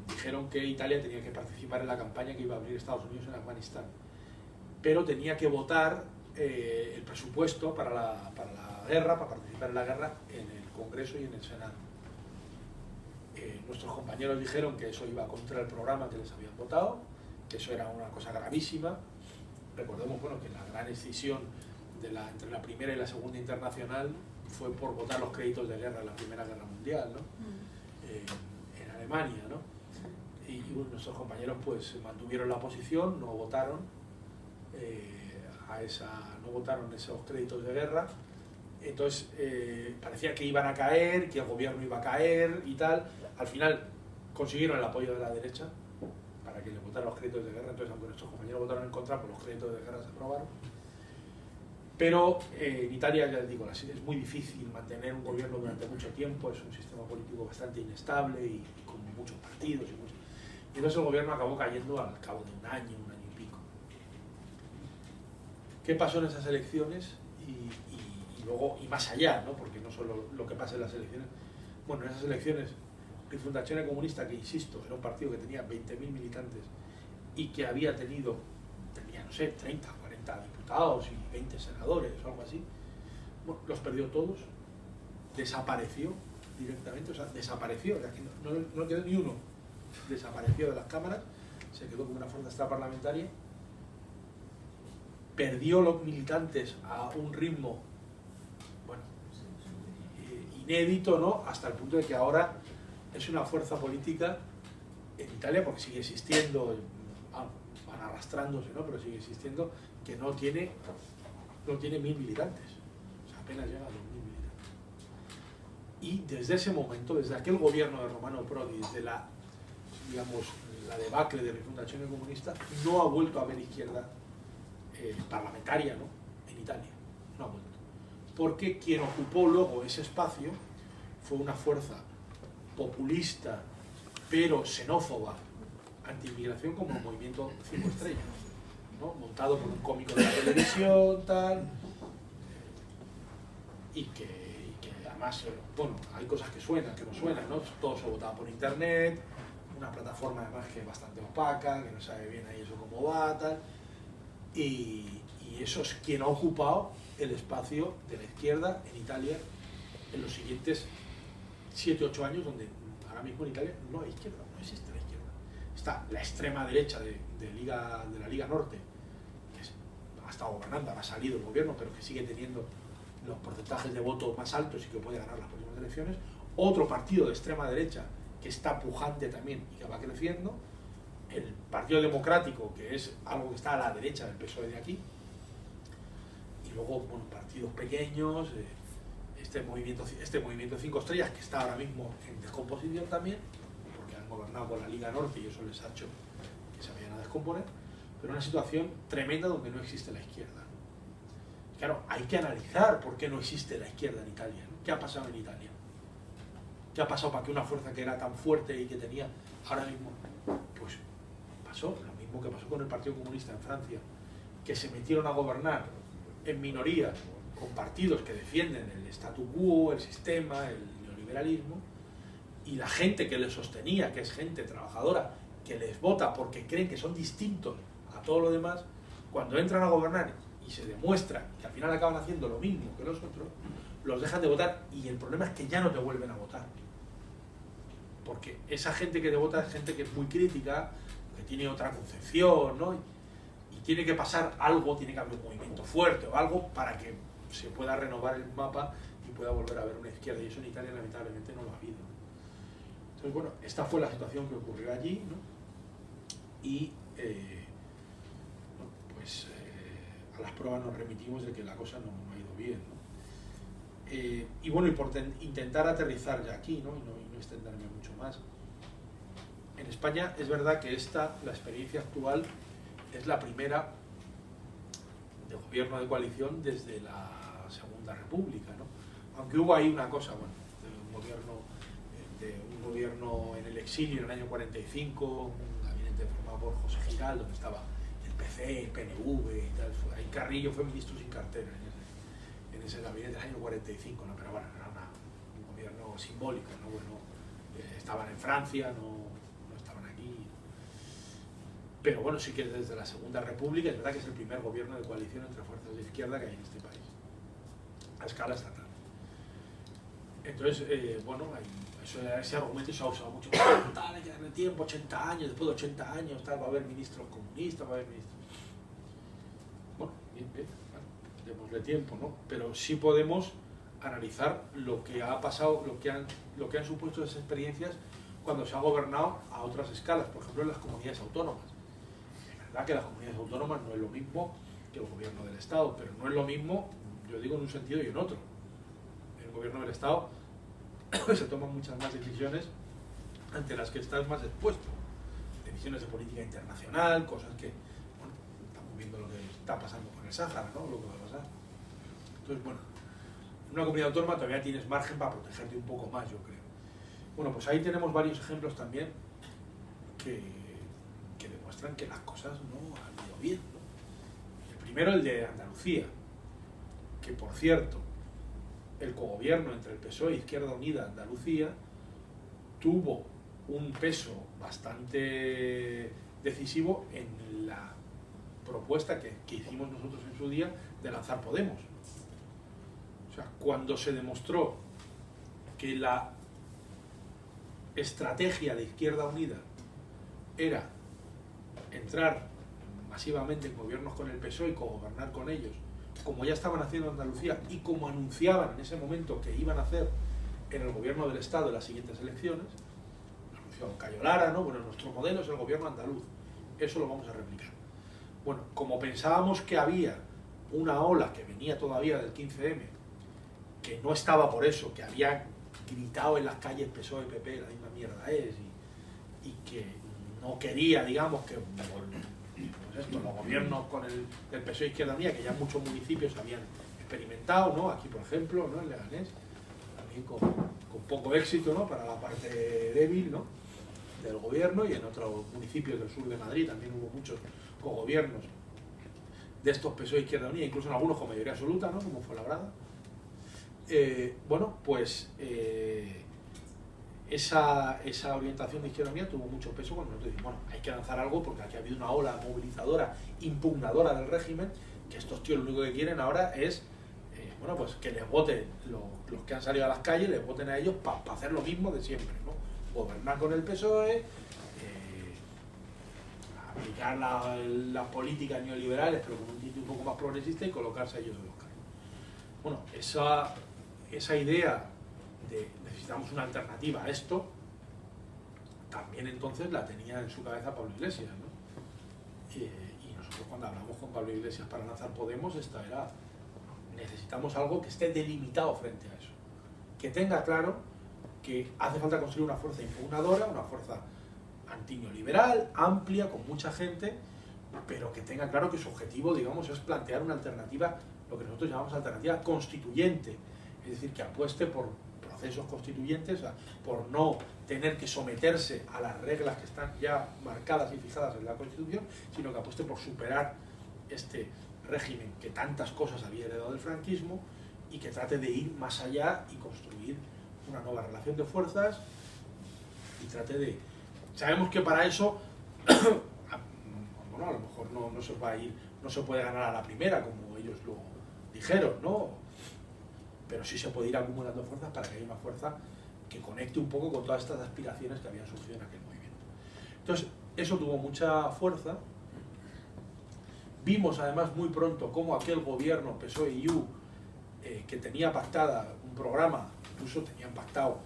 dijeron que Italia tenía que participar en la campaña que iba a abrir Estados Unidos en Afganistán, pero tenía que votar el presupuesto para la guerra, para participar en la guerra, en el Congreso y en el Senado. Nuestros compañeros dijeron que eso iba contra el programa que les habían votado, que eso era una cosa gravísima. Recordemos, bueno, que la gran escisión entre la Primera y la Segunda Internacional fue por votar los créditos de guerra en la Primera Guerra Mundial, ¿no? En Alemania, ¿no? Y bueno, nuestros compañeros pues mantuvieron la posición, no votaron no votaron esos créditos de guerra. Entonces parecía que iban a caer, que el gobierno iba a caer y tal. Al final consiguieron el apoyo de la derecha para que le votaran los créditos de guerra. Entonces, aunque nuestros compañeros votaron en contra, pues los créditos de guerra se aprobaron. Pero en Italia, ya les digo, es muy difícil mantener un gobierno durante mucho tiempo, es un sistema político bastante inestable y con muchos partidos. Y entonces el gobierno acabó cayendo al cabo de un año y pico. ¿Qué pasó en esas elecciones? Y luego, y más allá, ¿no? Porque no solo lo que pasa en las elecciones. Bueno, en esas elecciones, Rifondazione Comunista, que insisto, era un partido que tenía 20.000 militantes y que tenía, no sé, 30, 40 diputados y 20 senadores o algo así, bueno, los perdió todos, desapareció directamente, o sea, desapareció, no quedó ni uno, desapareció de las cámaras, se quedó como una fuerza extraparlamentaria, perdió los militantes a un ritmo, bueno, inédito, ¿no? Hasta el punto de que ahora es una fuerza política en Italia, porque sigue existiendo, van arrastrándose, ¿no? Pero sigue existiendo, que no tiene 1000 militantes, o sea, apenas llega a los 1000 militantes. Y desde ese momento, desde aquel gobierno de Romano Prodi, desde la, digamos, la debacle de Rifondazione Comunista, no ha vuelto a haber izquierda parlamentaria, ¿no? En Italia, no ha vuelto. Porque quien ocupó luego ese espacio fue una fuerza populista, pero xenófoba, anti-inmigración, como el movimiento 5 estrellas, ¿no? Montado por un cómico de la televisión, tal, y que además, bueno, hay cosas que suenan, que no suenan, ¿no? Todo se votaba por internet, una plataforma además que es bastante opaca, que no sabe bien ahí eso cómo va, tal, y eso es quien ha ocupado el espacio de la izquierda en Italia en los siguientes 7-8 años, donde ahora mismo en Italia no hay izquierda, no existe la izquierda. Está la extrema derecha de la Liga Norte, que ha estado gobernando, ahora ha salido el gobierno, pero que sigue teniendo los porcentajes de voto más altos y que puede ganar las próximas elecciones. Otro partido de extrema derecha que está pujante también y que va creciendo. El Partido Democrático, que es algo que está a la derecha del PSOE de aquí. Y luego, bueno, partidos pequeños, este movimiento 5 estrellas, que está ahora mismo en descomposición también, porque han gobernado con la Liga Norte y eso les ha hecho que se vayan a descomponer, pero una situación tremenda donde no existe la izquierda. Claro, hay que analizar por qué no existe la izquierda en Italia, ¿no? ¿Qué ha pasado en Italia? ¿Qué ha pasado para que una fuerza que era tan fuerte y que tenía ahora mismo? Pues pasó lo mismo que pasó con el Partido Comunista en Francia, que se metieron a gobernar en minoría con partidos que defienden el statu quo, el sistema, el neoliberalismo, y la gente que les sostenía, que es gente trabajadora, que les vota porque creen que son distintos a todo lo demás, cuando entran a gobernar y se demuestra que al final acaban haciendo lo mismo que los otros, los dejan de votar, y el problema es que ya no te vuelven a votar. Porque esa gente que te vota es gente que es muy crítica, que tiene otra concepción, ¿no? Y tiene que pasar algo, tiene que haber un movimiento fuerte o algo para que se pueda renovar el mapa y pueda volver a haber una izquierda, y eso en Italia lamentablemente no lo ha habido. Entonces, bueno, esta fue la situación que ocurrió allí, ¿no? Y pues a las pruebas nos remitimos de que la cosa no ha ido bien, ¿no? Y bueno, y por intentar aterrizar ya aquí, ¿no? Y no extenderme mucho más. En España es verdad que la experiencia actual es la primera de gobierno de coalición desde la Segunda República, ¿no? Aunque hubo ahí una cosa, bueno, de un gobierno en el exilio en el año 45, un gabinete formado por José Giral, donde estaba el PC, el PNV y tal. Ahí Carrillo fue ministro sin cartera en ese gabinete del año 45, ¿no? Pero bueno, era un gobierno simbólico, ¿no? Bueno, estaban en Francia, no estaban aquí. Pero bueno, sí que desde la Segunda República es verdad que es el primer gobierno de coalición entre fuerzas de izquierda que hay en este país, a escala estatal. Entonces, bueno, ese argumento se ha usado mucho. Tal, hay que darle tiempo, 80 años, después de 80 años, tal, va a haber ministros comunistas, va a haber ministros. Bueno, bien, démosle tiempo, ¿no? Pero sí podemos analizar lo que ha pasado, lo que han supuesto esas experiencias cuando se ha gobernado a otras escalas, por ejemplo en las comunidades autónomas. Es verdad que las comunidades autónomas no es lo mismo que el gobierno del Estado, pero no es lo mismo, yo digo, en un sentido y en otro. En el gobierno del Estado se toman muchas más decisiones ante las que estás más expuesto. Decisiones de política internacional, cosas que, bueno, estamos viendo lo que está pasando con el Sáhara, ¿no? Lo que va a pasar. Entonces, bueno, en una comunidad autónoma todavía tienes margen para protegerte un poco más, yo creo. Bueno, pues ahí tenemos varios ejemplos también que demuestran que las cosas no han ido bien, ¿no? El primero, el de Andalucía, que por cierto, el cogobierno entre el PSOE e Izquierda Unida Andalucía tuvo un peso bastante decisivo en la propuesta que hicimos nosotros en su día de lanzar Podemos. O sea, cuando se demostró que la estrategia de Izquierda Unida era entrar masivamente en gobiernos con el PSOE y cogobernar con ellos, como ya estaban haciendo en Andalucía y como anunciaban en ese momento que iban a hacer en el gobierno del Estado en las siguientes elecciones, anunció Cayo Lara, ¿no? Bueno, nuestro modelo es el gobierno andaluz, eso lo vamos a replicar. Bueno, como pensábamos que había una ola que venía todavía del 15M, que no estaba por eso, que había gritado en las calles PSOE, PP, la misma mierda es, y que no quería, digamos, que pues esto, los gobiernos con el PSOE Izquierda Unida, que ya muchos municipios habían experimentado, ¿no? Aquí, por ejemplo, ¿no? En Leganés, también con poco éxito, ¿no? Para la parte débil, ¿no? Del gobierno, y en otros municipios del sur de Madrid también hubo muchos cogobiernos de estos PSOE Izquierda Unida, incluso en algunos con mayoría absoluta, ¿no? Como Fuenlabrada. Bueno, pues esa orientación de Izquierda Unida tuvo mucho peso cuando nosotros dijimos, bueno, hay que lanzar algo porque aquí ha habido una ola movilizadora, impugnadora del régimen, que estos tíos lo único que quieren ahora es, bueno, pues que les voten los que han salido a las calles, les voten a ellos para hacer lo mismo de siempre, ¿no? Gobernar con el PSOE, aplicar las políticas neoliberales, pero con un tinte un poco más progresista y colocarse a ellos en los cargos. Bueno, esa idea de necesitamos una alternativa a esto, también entonces la tenía en su cabeza Pablo Iglesias, ¿no? Y nosotros cuando hablamos con Pablo Iglesias para lanzar Podemos, esta era, necesitamos algo que esté delimitado frente a eso, que tenga claro que hace falta construir una fuerza impugnadora, una fuerza antineoliberal, amplia, con mucha gente, pero que tenga claro que su objetivo, digamos, es plantear una alternativa, lo que nosotros llamamos alternativa constituyente, es decir, que apueste por procesos constituyentes, por no tener que someterse a las reglas que están ya marcadas y fijadas en la Constitución, sino que apueste por superar este régimen que tantas cosas había heredado del franquismo y que trate de ir más allá y construir una nueva relación de fuerzas y trate de... Sabemos que para eso, bueno, a lo mejor no se va a ir, no se puede ganar a la primera, como ellos lo dijeron, ¿no? Pero sí se puede ir acumulando fuerzas para que haya una fuerza que conecte un poco con todas estas aspiraciones que habían surgido en aquel movimiento. Entonces, eso tuvo mucha fuerza. Vimos además muy pronto cómo aquel gobierno PSOE-IU, que tenía pactada un programa, incluso tenían pactado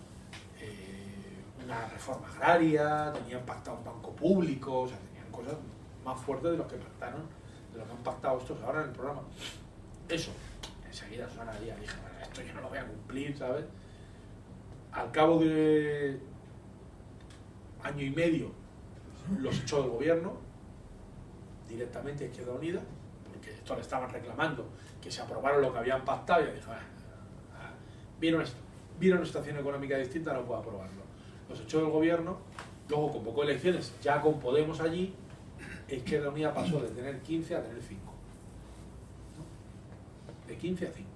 una reforma agraria, tenían pactado un banco público, o sea, tenían cosas más fuertes de lo que pactaron, de lo que han pactado estos ahora en el programa. Eso, enseguida Susana Díaz dije, bueno, esto yo no lo voy a cumplir, ¿sabes? Al cabo de año y medio los echó del gobierno, directamente a Izquierda Unida, porque esto le estaban reclamando, que se aprobaron lo que habían pactado, y dije, vieron una situación económica distinta, no puedo aprobarlo. Los echó del gobierno, luego convocó elecciones, ya con Podemos allí, Izquierda Unida pasó de tener 15 a tener 5. ¿No? De 15 a 5.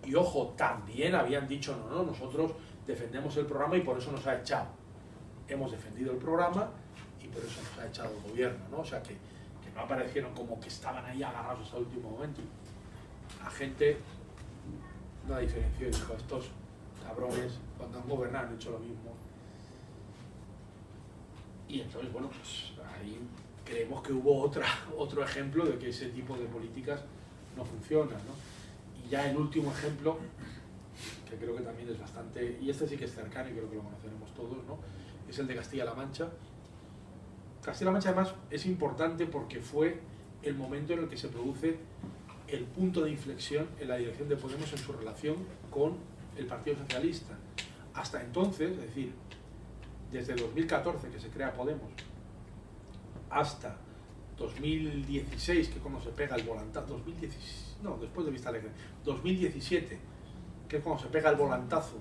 Y ojo, también habían dicho, no, nosotros defendemos el programa y por eso nos ha echado. Hemos defendido el programa y por eso nos ha echado el gobierno, ¿no? O sea que no aparecieron como que estaban ahí agarrados hasta el último momento. La gente no diferenció y dijo, estos cabrones cuando han gobernado han hecho lo mismo. Y entonces, bueno, pues ahí creemos que hubo otro ejemplo de que ese tipo de políticas no funcionan, ¿no? Y ya el último ejemplo, que creo que también es bastante, y este sí que es cercano y creo que lo conoceremos todos, ¿no? Es el de Castilla-La Mancha. Castilla-La Mancha además es importante porque fue el momento en el que se produce el punto de inflexión en la dirección de Podemos en su relación con el Partido Socialista. Hasta entonces, es decir, desde 2014 que se crea Podemos hasta 2016, que es cuando se pega el volantazo, después de Vista Alegre, 2017, que es cuando se pega el volantazo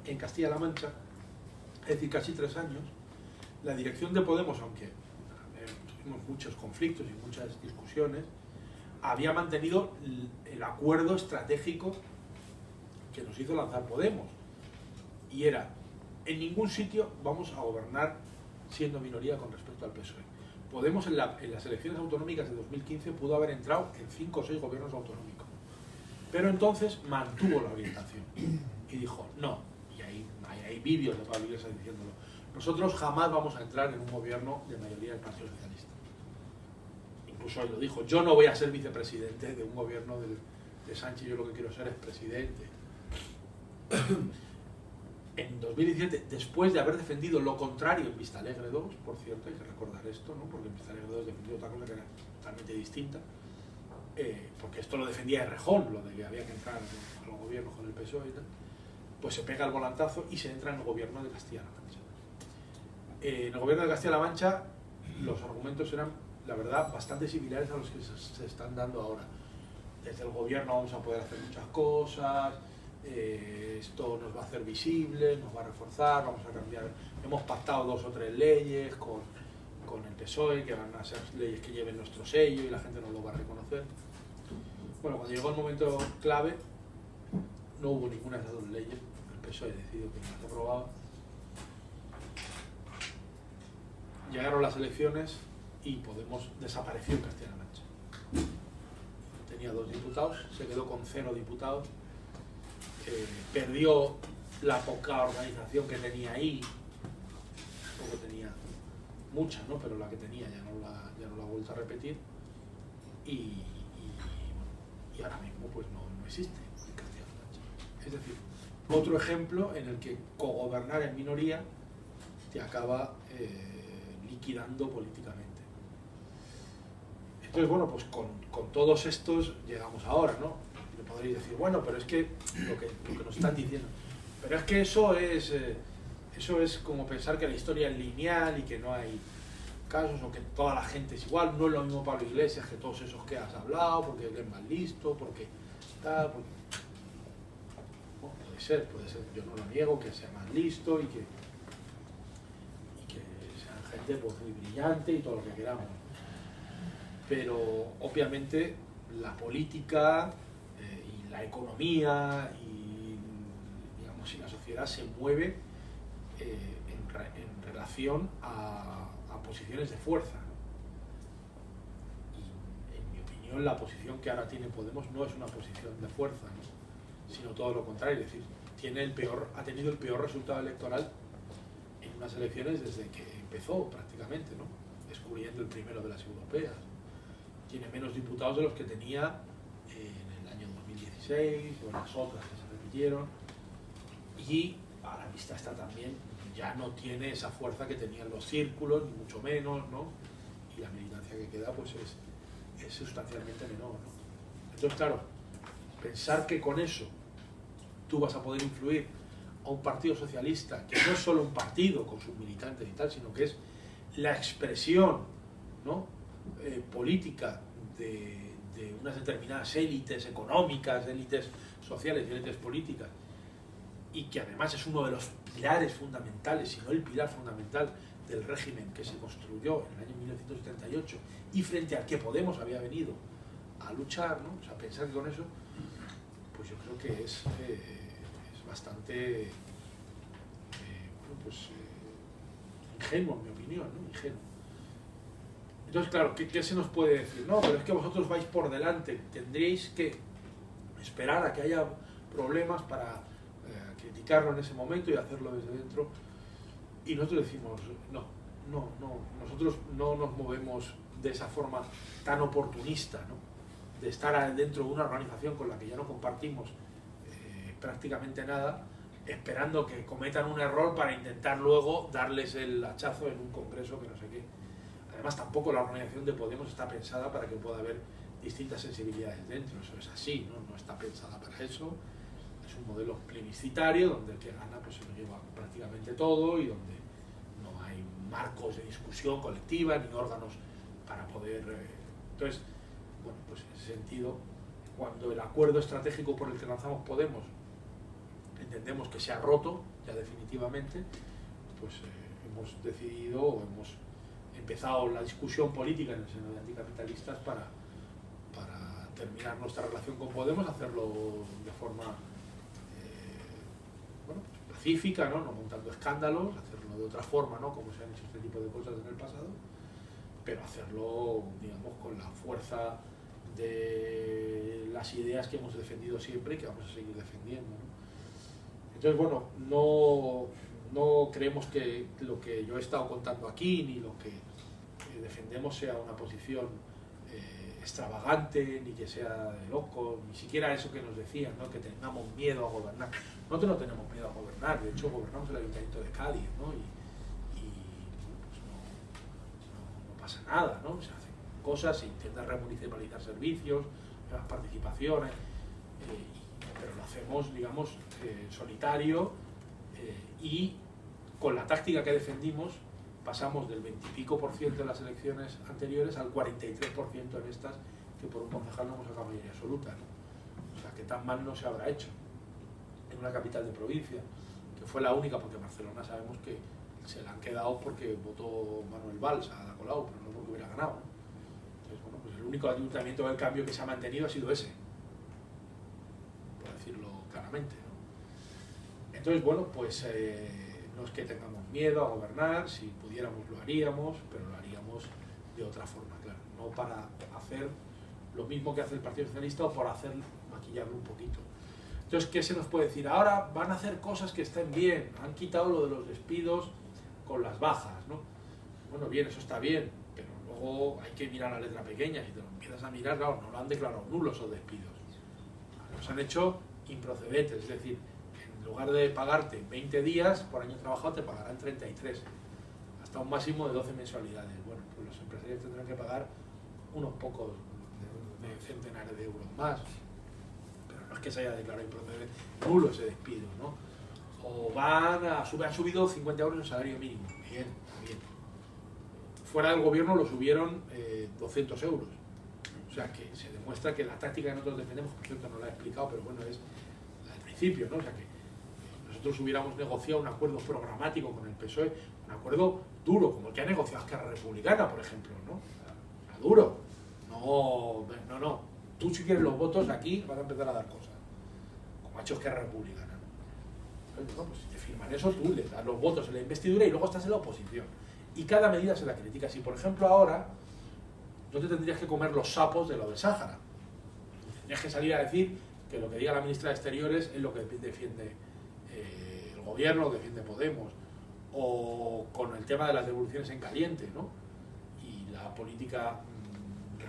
en Castilla-La Mancha, es decir, casi 3 años, la dirección de Podemos, aunque tuvimos muchos conflictos y muchas discusiones, había mantenido el acuerdo estratégico que nos hizo lanzar Podemos. Y era, en ningún sitio vamos a gobernar siendo minoría con respecto al PSOE. Podemos en las elecciones autonómicas de 2015 pudo haber entrado en 5 o 6 gobiernos autonómicos. Pero entonces mantuvo la orientación y dijo, no, y hay vídeos de Pablo Iglesias diciéndolo, nosotros jamás vamos a entrar en un gobierno de mayoría del Partido Socialista. Incluso él lo dijo, yo no voy a ser vicepresidente de un gobierno de Sánchez, yo lo que quiero ser es presidente. En 2017, después de haber defendido lo contrario en Vistalegre 2, por cierto, hay que recordar esto, ¿no? Porque en Vistalegre 2 defendió otra cosa que era totalmente distinta, porque esto lo defendía Errejón, lo de que había que entrar a los gobiernos con el PSOE y tal, pues se pega el volantazo y se entra en el gobierno de Castilla-La Mancha. En el gobierno de Castilla-La Mancha los argumentos eran, la verdad, bastante similares a los que se están dando ahora. Desde el gobierno vamos a poder hacer muchas cosas, esto nos va a hacer visibles, nos va a reforzar, vamos a cambiar. Hemos pactado 2 o 3 leyes con el PSOE, que van a ser leyes que lleven nuestro sello y la gente nos lo va a reconocer. Bueno, cuando llegó el momento clave, no hubo ninguna de esas 2 leyes, el PSOE decidió que no las aprobaba. Llegaron las elecciones y Podemos desapareció en Castilla-La Mancha. Tenía 2 diputados, se quedó con 0 diputados, perdió la poca organización que tenía ahí, tampoco tenía mucha, ¿no? Pero la que tenía ya no la ha vuelto a repetir y ahora mismo pues no existe en Castilla-La Mancha. Es decir, otro ejemplo en el que cogobernar en minoría te acaba liquidando políticamente. Entonces, bueno, pues con todos estos llegamos ahora, ¿no? Me podréis decir, bueno, pero es que lo que nos están diciendo, pero es que eso es como pensar que la historia es lineal y que no hay casos o que toda la gente es igual. No es lo mismo Pablo Iglesias que todos esos que has hablado, porque él es más listo, porque tal, porque... Bueno, puede ser, yo no lo niego, que sea más listo y que sean gente pues muy brillante y todo lo que queramos. Pero obviamente la política y la economía y, digamos, y la sociedad se mueve en relación a posiciones de fuerza, ¿no? Y en mi opinión la posición que ahora tiene Podemos no es una posición de fuerza, ¿no? Sino todo lo contrario, es decir, ha tenido el peor resultado electoral en unas elecciones desde que empezó prácticamente, ¿no? Descubriendo el primero de las europeas. Tiene menos diputados de los que tenía en el año 2016 o en las otras que se repitieron, y a la vista está también, ya no tiene esa fuerza que tenían los círculos, ni mucho menos, ¿no? Y la militancia que queda pues es sustancialmente menor, ¿no? Entonces, claro, pensar que con eso tú vas a poder influir a un partido socialista, que no es solo un partido con sus militantes y tal, sino que es la expresión, ¿no? Política de unas determinadas élites económicas, élites sociales y élites políticas, y que además es uno de los pilares fundamentales, si no el pilar fundamental del régimen que se construyó en el año 1978 y frente al que Podemos había venido a luchar, ¿no? O sea, pensar que con eso, pues yo creo que es bastante bueno, pues, ingenuo, en mi opinión, ¿no? Ingenuo. Entonces, claro, ¿qué se nos puede decir? No, pero es que vosotros vais por delante, tendréis que esperar a que haya problemas para criticarlo en ese momento y hacerlo desde dentro. Y nosotros decimos, no, nosotros no nos movemos de esa forma tan oportunista, ¿no? De estar dentro de una organización con la que ya no compartimos prácticamente nada, esperando que cometan un error para intentar luego darles el hachazo en un congreso que no sé qué. Además, tampoco la organización de Podemos está pensada para que pueda haber distintas sensibilidades dentro, eso es así, ¿no? No está pensada para eso. Es un modelo plebiscitario donde el que gana pues se lo lleva prácticamente todo y donde no hay marcos de discusión colectiva ni órganos para poder... Entonces, bueno, pues en ese sentido, cuando el acuerdo estratégico por el que lanzamos Podemos entendemos que se ha roto ya definitivamente, pues hemos decidido o hemos empezado la discusión política en el seno de anticapitalistas para terminar nuestra relación con Podemos, hacerlo de forma bueno, pacífica, ¿no? No montando escándalos, hacerlo de otra forma, ¿no? Como se han hecho este tipo de cosas en el pasado, pero hacerlo, digamos, con la fuerza de las ideas que hemos defendido siempre y que vamos a seguir defendiendo, ¿no? Entonces, bueno, no creemos que lo que yo he estado contando aquí ni lo que defendemos sea una posición extravagante, ni que sea de loco, ni siquiera eso que nos decían, ¿no? Que tengamos miedo a gobernar. Nosotros no tenemos miedo a gobernar, de hecho gobernamos el Ayuntamiento de Cádiz, ¿no? Y pues no pasa nada, ¿no? Se hacen cosas, se intenta remunicipalizar servicios, las participaciones, pero lo hacemos, digamos, solitario, y con la táctica que defendimos pasamos del 20 y pico % de las elecciones anteriores al 43% en estas, que por un concejal no hemos sacado mayoría absoluta, ¿no? O sea, que tan mal no se habrá hecho en una capital de provincia, que fue la única, porque Barcelona sabemos que se la han quedado porque votó Manuel Valls a Ada Colau, pero no porque hubiera ganado, ¿no? Entonces, bueno, pues el único ayuntamiento del cambio que se ha mantenido ha sido ese, por decirlo claramente, ¿no? Entonces, bueno, pues no es que tengamos miedo a gobernar, si pudiéramos lo haríamos, pero lo haríamos de otra forma, claro, no para hacer lo mismo que hace el Partido Socialista o por hacer maquillarlo un poquito. Entonces, ¿qué se nos puede decir? Ahora van a hacer cosas que estén bien, han quitado lo de los despidos con las bajas, ¿no? Bueno, bien, eso está bien, pero luego hay que mirar la letra pequeña, si te lo empiezas a mirar, claro, no lo han declarado nulos esos despidos, los han hecho improcedentes, es decir, en lugar de pagarte 20 días por año trabajado, te pagarán 33, hasta un máximo de 12 mensualidades. Bueno, pues los empresarios tendrán que pagar unos pocos de centenares de euros más, pero no es que se haya declarado improcedente, nulo ese despido, ¿no? O han subido 50 euros el salario mínimo, bien, bien. Fuera del gobierno lo subieron 200 euros, o sea que se demuestra que la táctica que nosotros defendemos, por cierto no la he explicado, pero bueno, es la del principio, ¿no? O sea que nosotros hubiéramos negociado un acuerdo programático con el PSOE, un acuerdo duro, como el que ha negociado Esquerra Republicana, por ejemplo, ¿no? Duro. No. Tú si quieres los votos aquí vas a empezar a dar cosas, como ha hecho Esquerra Republicana, ¿no? Entonces, bueno, pues si te firman eso, tú le das los votos en la investidura y luego estás en la oposición. Y cada medida se la critica. Si, por ejemplo, ahora no te tendrías que comer los sapos de lo del Sáhara. Tendrías que salir a decir que lo que diga la ministra de Exteriores es lo que defiende el gobierno, lo que defiende Podemos, o con el tema de las devoluciones en caliente, ¿no? Y la política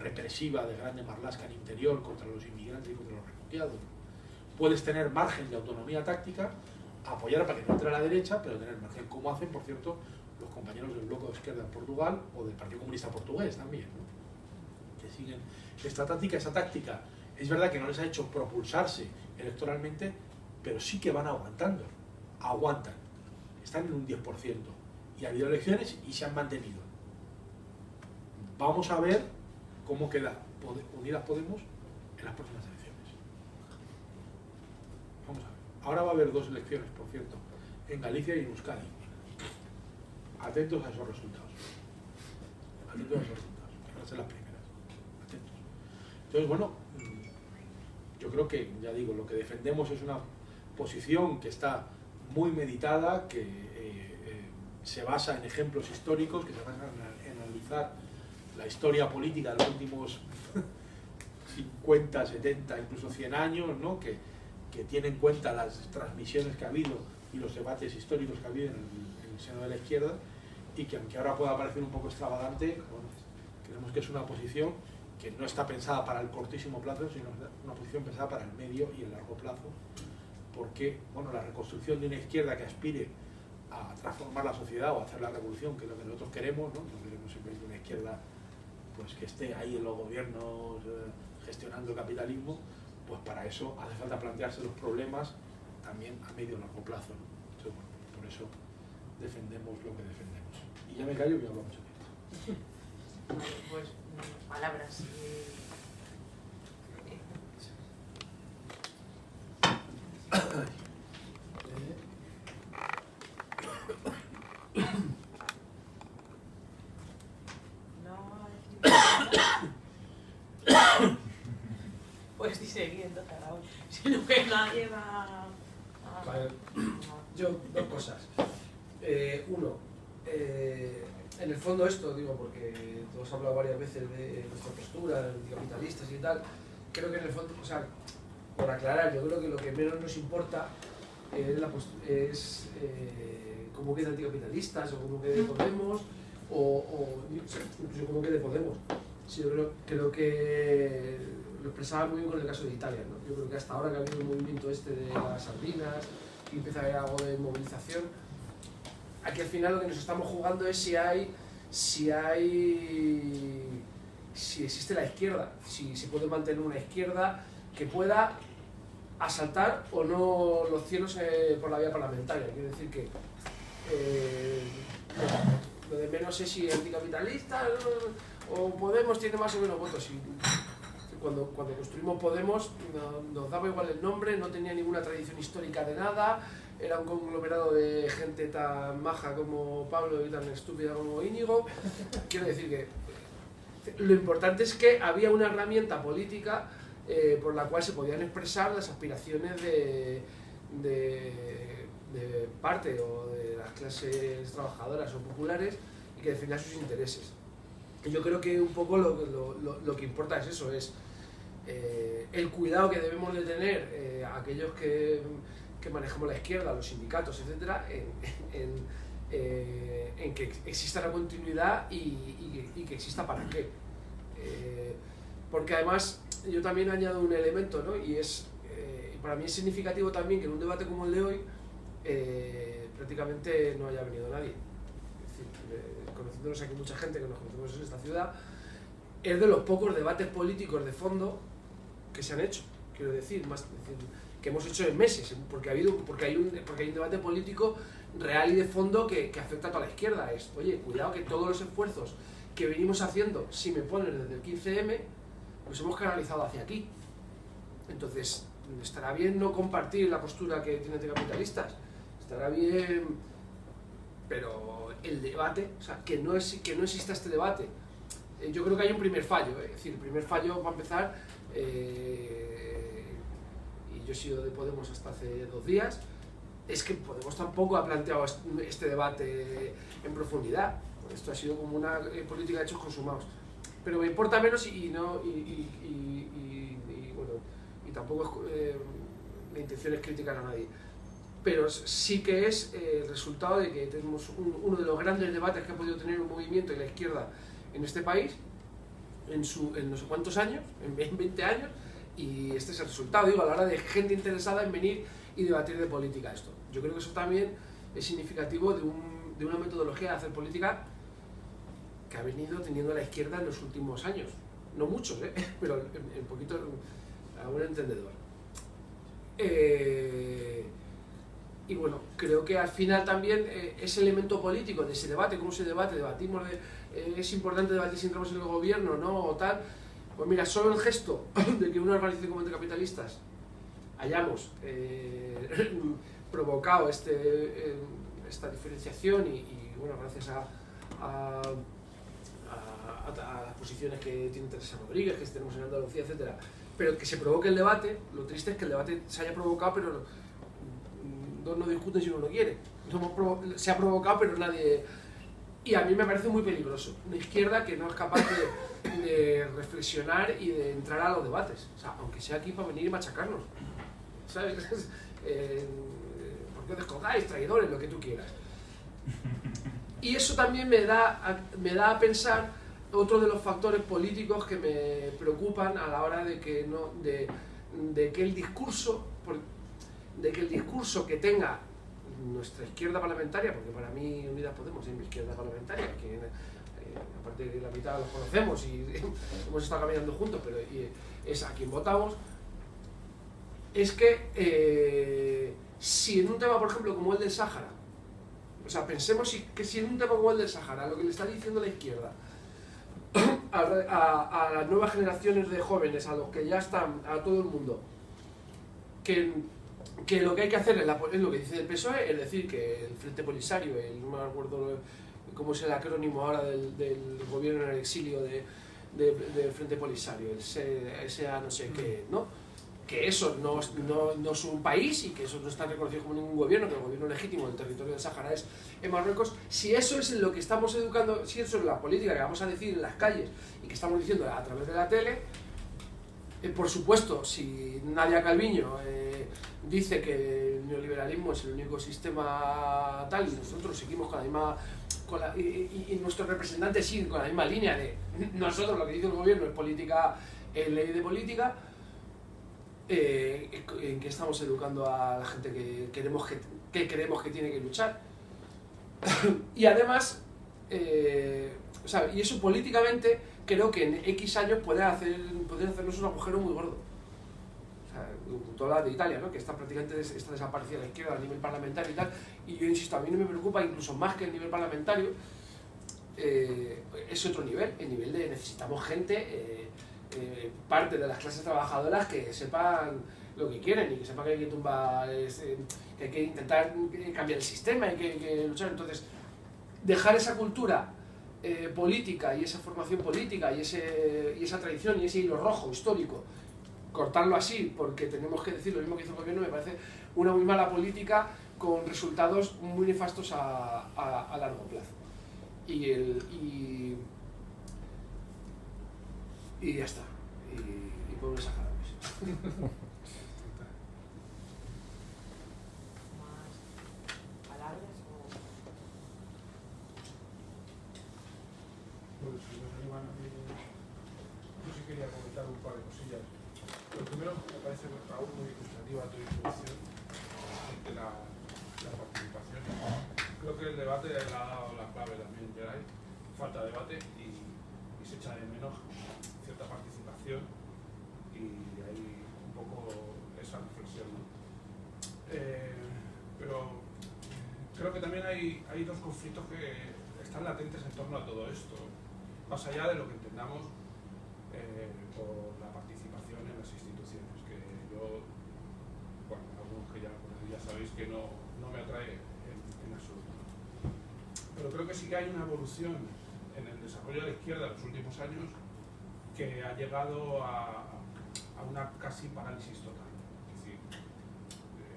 represiva de Grande Marlaska en interior contra los inmigrantes y contra los refugiados. Puedes tener margen de autonomía táctica, apoyar para que no entre a la derecha, pero tener margen, como hacen, por cierto, los compañeros del Bloco de Izquierda en Portugal o del Partido Comunista Portugués también, ¿no? Que siguen esta táctica. Esa táctica es verdad que no les ha hecho propulsarse electoralmente, pero sí que van aguantando, aguantan, están en un 10% y ha habido elecciones y se han mantenido. Vamos a ver cómo queda Unidas Podemos en las próximas elecciones. Vamos a ver. Ahora va a haber 2 elecciones, por cierto, en Galicia y en Euskadi. Atentos a esos resultados. Atentos a esos resultados. Van a ser las primeras. Atentos. Entonces, bueno, yo creo que, ya digo, lo que defendemos es una posición que está muy meditada, que se basa en ejemplos históricos, que se basan en analizar la historia política de los últimos 50, 70, incluso 100 años, ¿no? que tiene en cuenta las transmisiones que ha habido y los debates históricos que ha habido en el seno de la izquierda, y que aunque ahora pueda parecer un poco extravagante, bueno, creemos que es una posición que no está pensada para el cortísimo plazo, sino una posición pensada para el medio y el largo plazo, porque bueno, la reconstrucción de una izquierda que aspire a transformar la sociedad o a hacer la revolución, que es lo que nosotros queremos, ¿no? No queremos simplemente una izquierda pues, que esté ahí en los gobiernos gestionando el capitalismo, pues para eso hace falta plantearse los problemas también a medio y largo plazo, ¿no? Entonces, bueno, por eso defendemos lo que defendemos. Y ya me callo y hablo mucho tiempo. Pues palabras. Pues dice entonces ahora, sino que nadie va a... Vale. Yo, 2 cosas. Uno, en el fondo esto, digo, porque tú has hablado varias veces de nuestra postura, anticapitalistas y tal, creo que en el fondo, o sea, por aclarar, yo creo que lo que menos nos importa como que de anticapitalistas, o como que de Podemos, o incluso como que de Podemos. Sí, yo creo que lo expresaba muy bien con el caso de Italia, ¿no? Yo creo que hasta ahora que ha habido el movimiento este de las sardinas y empieza a haber algo de movilización, aquí al final lo que nos estamos jugando es si existe la izquierda, si se puede mantener una izquierda que pueda asaltar o no los cielos por la vía parlamentaria. Quiero decir que lo de menos es si anticapitalista o Podemos tiene más o menos votos. Cuando construimos Podemos nos daba igual el nombre, no tenía ninguna tradición histórica de nada, era un conglomerado de gente tan maja como Pablo y tan estúpida como Íñigo. Quiero decir que lo importante es que había una herramienta política por la cual se podían expresar las aspiraciones de parte o de las clases trabajadoras o populares y que defendían sus intereses. Y yo creo que un poco lo que importa es eso, es el cuidado que debemos de tener aquellos que manejamos la izquierda, los sindicatos, etcétera, en que exista la continuidad y que exista para qué. Porque además yo también añado un elemento, ¿no? Y para mí es significativo también que en un debate como el de hoy prácticamente no haya venido nadie. Es decir, conociéndonos aquí mucha gente que nos conocemos en esta ciudad, es de los pocos debates políticos de fondo que se han hecho, quiero decir, que hemos hecho en meses, porque hay un debate político real y de fondo que afecta a toda la izquierda. Es, oye, cuidado que todos los esfuerzos que venimos haciendo, si me ponen desde el 15M, los hemos canalizado hacia aquí. Entonces, estará bien no compartir la postura que tienen anticapitalistas, estará bien, pero el debate, o sea, que no exista este debate. Yo creo que hay un primer fallo, es decir, el primer fallo, para empezar, y yo he sido de Podemos hasta hace 2 días, es que Podemos tampoco ha planteado este debate en profundidad. Esto ha sido como una política de hechos consumados. Pero me importa menos y tampoco la intención es criticar a nadie. Pero sí que es el resultado de que tenemos uno de los grandes debates que ha podido tener un movimiento y la izquierda en este país en no sé cuántos años, en 20 años, y este es el resultado, digo, a la hora de gente interesada en venir y debatir de política esto. Yo creo que eso también es significativo de una metodología de hacer política que ha venido teniendo la izquierda en los últimos años. No muchos, pero en poquito, a un entendedor. Y bueno, creo que al final también ese elemento político de ese debate, cómo se debate, debatimos es importante debatir si entramos en el gobierno, ¿no? O tal. Pues mira, solo el gesto de que una organización como Anticapitalistas hayamos provocado esta diferenciación y bueno, gracias a las posiciones que tiene Teresa Rodríguez, que tenemos en Andalucía, etcétera, pero que se provoque el debate. Lo triste es que el debate se haya provocado, pero no discuten si uno no quiere. Se ha provocado, pero nadie... Y a mí me parece muy peligroso una izquierda que no es capaz de reflexionar y de entrar a los debates, o sea, aunque sea aquí para venir y machacarnos, ¿sabes? ¿Por qué os descolgáis, traidores, lo que tú quieras? Y eso también me da a pensar otro de los factores políticos que me preocupan a la hora de que el discurso que tenga nuestra izquierda parlamentaria, porque para mí Unidas Podemos es mi izquierda parlamentaria, que aparte de que la mitad los conocemos y hemos estado caminando juntos, pero es a quien votamos, es que si en un tema, por ejemplo, como el del Sáhara, o sea, pensemos que si en un tema como el del Sáhara, lo que le está diciendo la izquierda a las nuevas generaciones de jóvenes, a los que ya están, a todo el mundo, que lo que hay que hacer es lo que dice el PSOE, es decir, que el Frente Polisario, no me acuerdo cómo es el acrónimo ahora del gobierno en el exilio del Frente Polisario, el SA no sé qué, ¿no? Que eso no es un país y que eso no está reconocido como ningún gobierno, que el gobierno legítimo del territorio del Sáhara es en Marruecos. Si eso es en lo que estamos educando, si eso es la política que vamos a decir en las calles y que estamos diciendo a través de la tele, Por supuesto, si Nadia Calviño dice que el neoliberalismo es el único sistema tal y nosotros seguimos con la misma... y nuestros representantes siguen con la misma línea de nosotros lo que dice el gobierno es política, ley de política, ¿en qué estamos educando a la gente que creemos que tiene que luchar? Y además, o sea, y eso políticamente creo que en X años puede hacernos un agujero muy gordo. O sea, toda la de Italia, ¿no? Que está prácticamente está desaparecida la izquierda a nivel parlamentario y tal, y yo insisto, a mí no me preocupa incluso más que el nivel parlamentario, es otro nivel, el nivel de necesitamos gente, parte de las clases trabajadoras que sepan lo que quieren y que sepan que hay que tumbar, que hay que intentar cambiar el sistema y que hay que luchar. Entonces, dejar esa cultura política y esa formación política y esa tradición y ese hilo rojo histórico, cortarlo así porque tenemos que decir lo mismo que hizo el gobierno, me parece una muy mala política con resultados muy nefastos a largo plazo. Y ya está. Y pobres saharauis. ¿Más palabras o...? Bueno, si nos animan a mí, yo sí quería comentar un par de cosillas. Lo primero, me parece, Raúl, muy ilustrativa tu introducción de la participación. Creo que el debate le ha dado la clave también, Geray. Falta debate y se echa de menos cierta participación y ahí un poco esa reflexión, ¿no? Pero creo que también hay dos conflictos que están latentes en torno a todo esto, más allá de lo que entendamos por la participación en las instituciones, que yo, bueno, algunos que ya sabéis que no me atrae en absoluto. Pero creo que sí que hay una evolución en el desarrollo de la izquierda en los últimos años que ha llegado a una casi parálisis total. Es decir,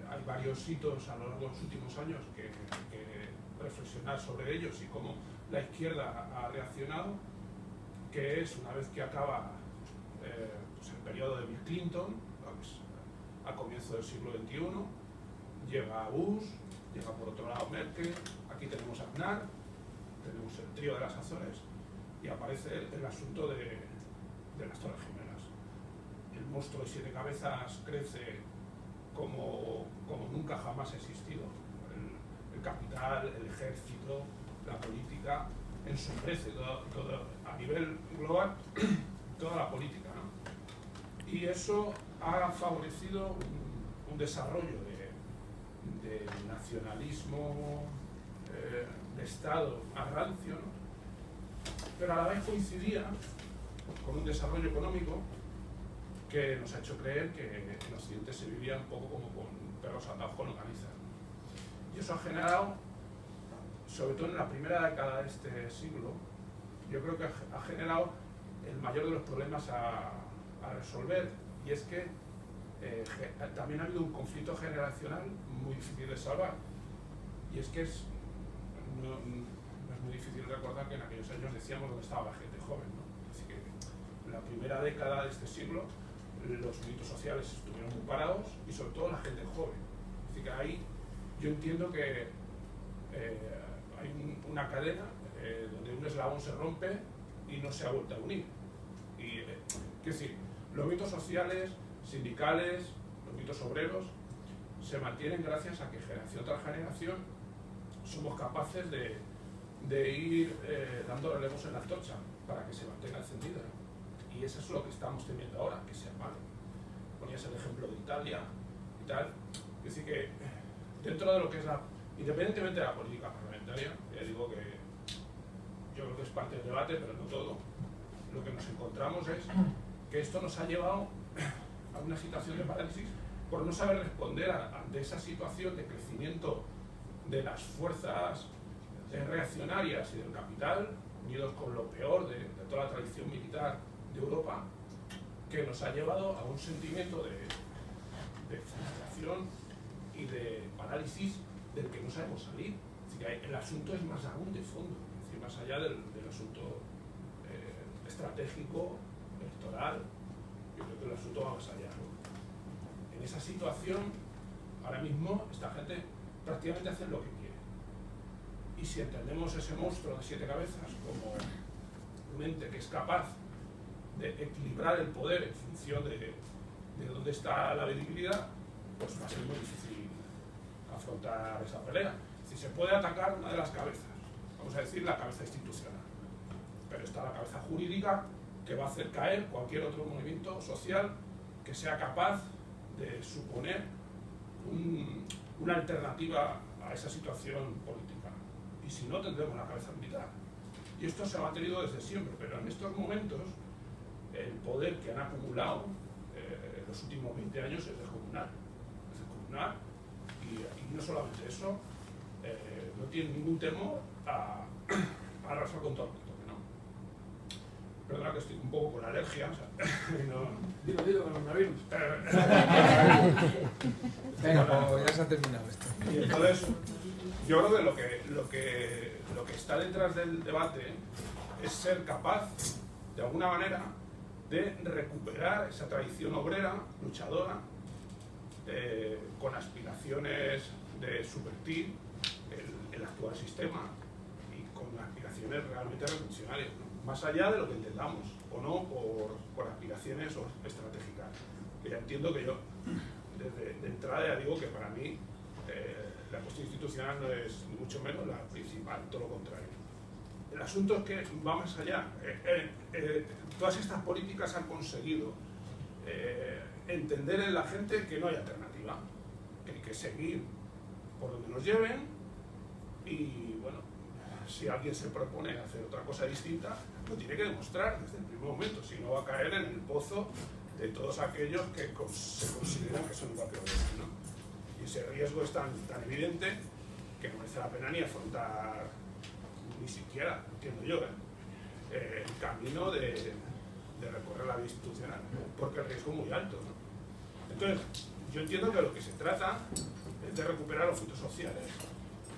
hay varios hitos a lo largo de los últimos años que reflexionar sobre ellos y cómo la izquierda ha reaccionado, que es una vez que acaba pues el periodo de Bill Clinton, pues, al comienzo del siglo XXI, llega Bush, llega por otro lado Merkel, aquí tenemos a Aznar, tenemos el trío de las Azores y aparece el asunto de las Torres Gemelas. El monstruo de 7 cabezas crece como nunca jamás ha existido. El capital, el ejército, la política, ensombrece todo a nivel global toda la política, ¿no? Y eso ha favorecido un desarrollo de nacionalismo, de Estado a rancio, ¿no? Pero a la vez coincidía con un desarrollo económico que nos ha hecho creer que en Occidente se vivía un poco como con perros atados con longaniza. Y eso ha generado, sobre todo en la primera década de este siglo, yo creo que ha generado el mayor de los problemas a resolver, y es que también ha habido un conflicto generacional muy difícil de salvar, y es que no es muy difícil recordar que en aquellos años decíamos dónde estaba la gente joven, ¿no? Así que en la primera década de este siglo los movimientos sociales estuvieron muy parados y sobre todo la gente joven. Así que ahí yo entiendo que hay una cadena donde un eslabón se rompe y no se ha vuelto a unir. Y, quiero decir, los movimientos sociales, sindicales, los movimientos obreros se mantienen gracias a que generación tras generación somos capaces de ir dando relevos en la antorcha para que se mantenga encendida. Y eso es lo que estamos teniendo ahora, que se apague. Ponías el ejemplo de Italia y tal. Es decir, que dentro de lo que es independientemente de la política parlamentaria, ya digo que yo creo que es parte del debate, pero no todo, lo que nos encontramos es que esto nos ha llevado a una situación de parálisis por no saber responder ante esa situación de crecimiento de las fuerzas reaccionarias y del capital, unidos con lo peor de toda la tradición militar de Europa, que nos ha llevado a un sentimiento de frustración y de parálisis del que no sabemos salir. Así que el asunto es más aún de fondo, es decir, más allá del asunto estratégico, electoral. yo creo que el asunto va más allá, ¿no? En esa situación, ahora mismo, esta gente prácticamente hace lo que quiere. Y si entendemos ese monstruo de 7 cabezas como un ente que es capaz de equilibrar el poder en función de dónde está la visibilidad, pues va a ser muy difícil afrontar esa pelea. Si se puede atacar una de las cabezas, vamos a decir la cabeza institucional, pero está la cabeza jurídica que va a hacer caer cualquier otro movimiento social que sea capaz de suponer una alternativa a esa situación política. Y si no, tendremos la cabeza militar. Y esto se ha mantenido desde siempre, pero en estos momentos el poder que han acumulado en los últimos 20 años es descomunal. Es descomunal, y no solamente eso, no tiene ningún temor a arrasar con todo el mundo, que no. Perdona que estoy un poco con alergia, o sea, no. Dilo, coronavirus. Venga, pues ya se ha terminado esto. Y entonces, yo creo que lo que está detrás del debate es ser capaz, de alguna manera, de recuperar esa tradición obrera, luchadora, con aspiraciones de subvertir el actual sistema y con aspiraciones realmente revolucionarias, ¿no? Más allá de lo que entendamos, o no por aspiraciones estratégicas. Que ya entiendo que yo, de entrada ya digo que para mí la cuestión institucional no es ni mucho menos la principal, todo lo contrario. El asunto es que va más allá. Todas estas políticas han conseguido entender en la gente que no hay alternativa, que hay que seguir por donde nos lleven, y bueno, si alguien se propone hacer otra cosa distinta, lo tiene que demostrar desde el primer momento, si no va a caer en el pozo de todos aquellos que se consideran que son igual que los demás, ¿no? Y ese riesgo es tan evidente que no merece la pena ni afrontar, ni siquiera, entiendo yo, el camino de recorrer la vía institucional, porque el riesgo es muy alto, ¿no? Entonces, yo entiendo que lo que se trata es de recuperar los frutos sociales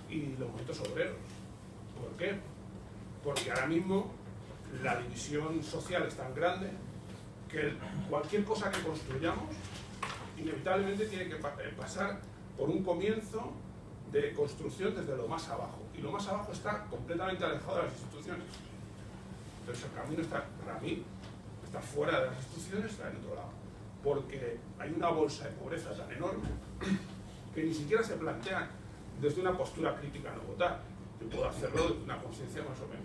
y los movimientos obreros. ¿Por qué? Porque ahora mismo la división social es tan grande que cualquier cosa que construyamos inevitablemente tiene que pasar por un comienzo de construcción desde lo más abajo, y lo más abajo está completamente alejado de las instituciones. Entonces el camino está, para mí, está fuera de las instituciones, está en otro lado, porque hay una bolsa de pobreza tan enorme que ni siquiera se plantea desde una postura crítica no votar. Yo puedo hacerlo desde una conciencia más o menos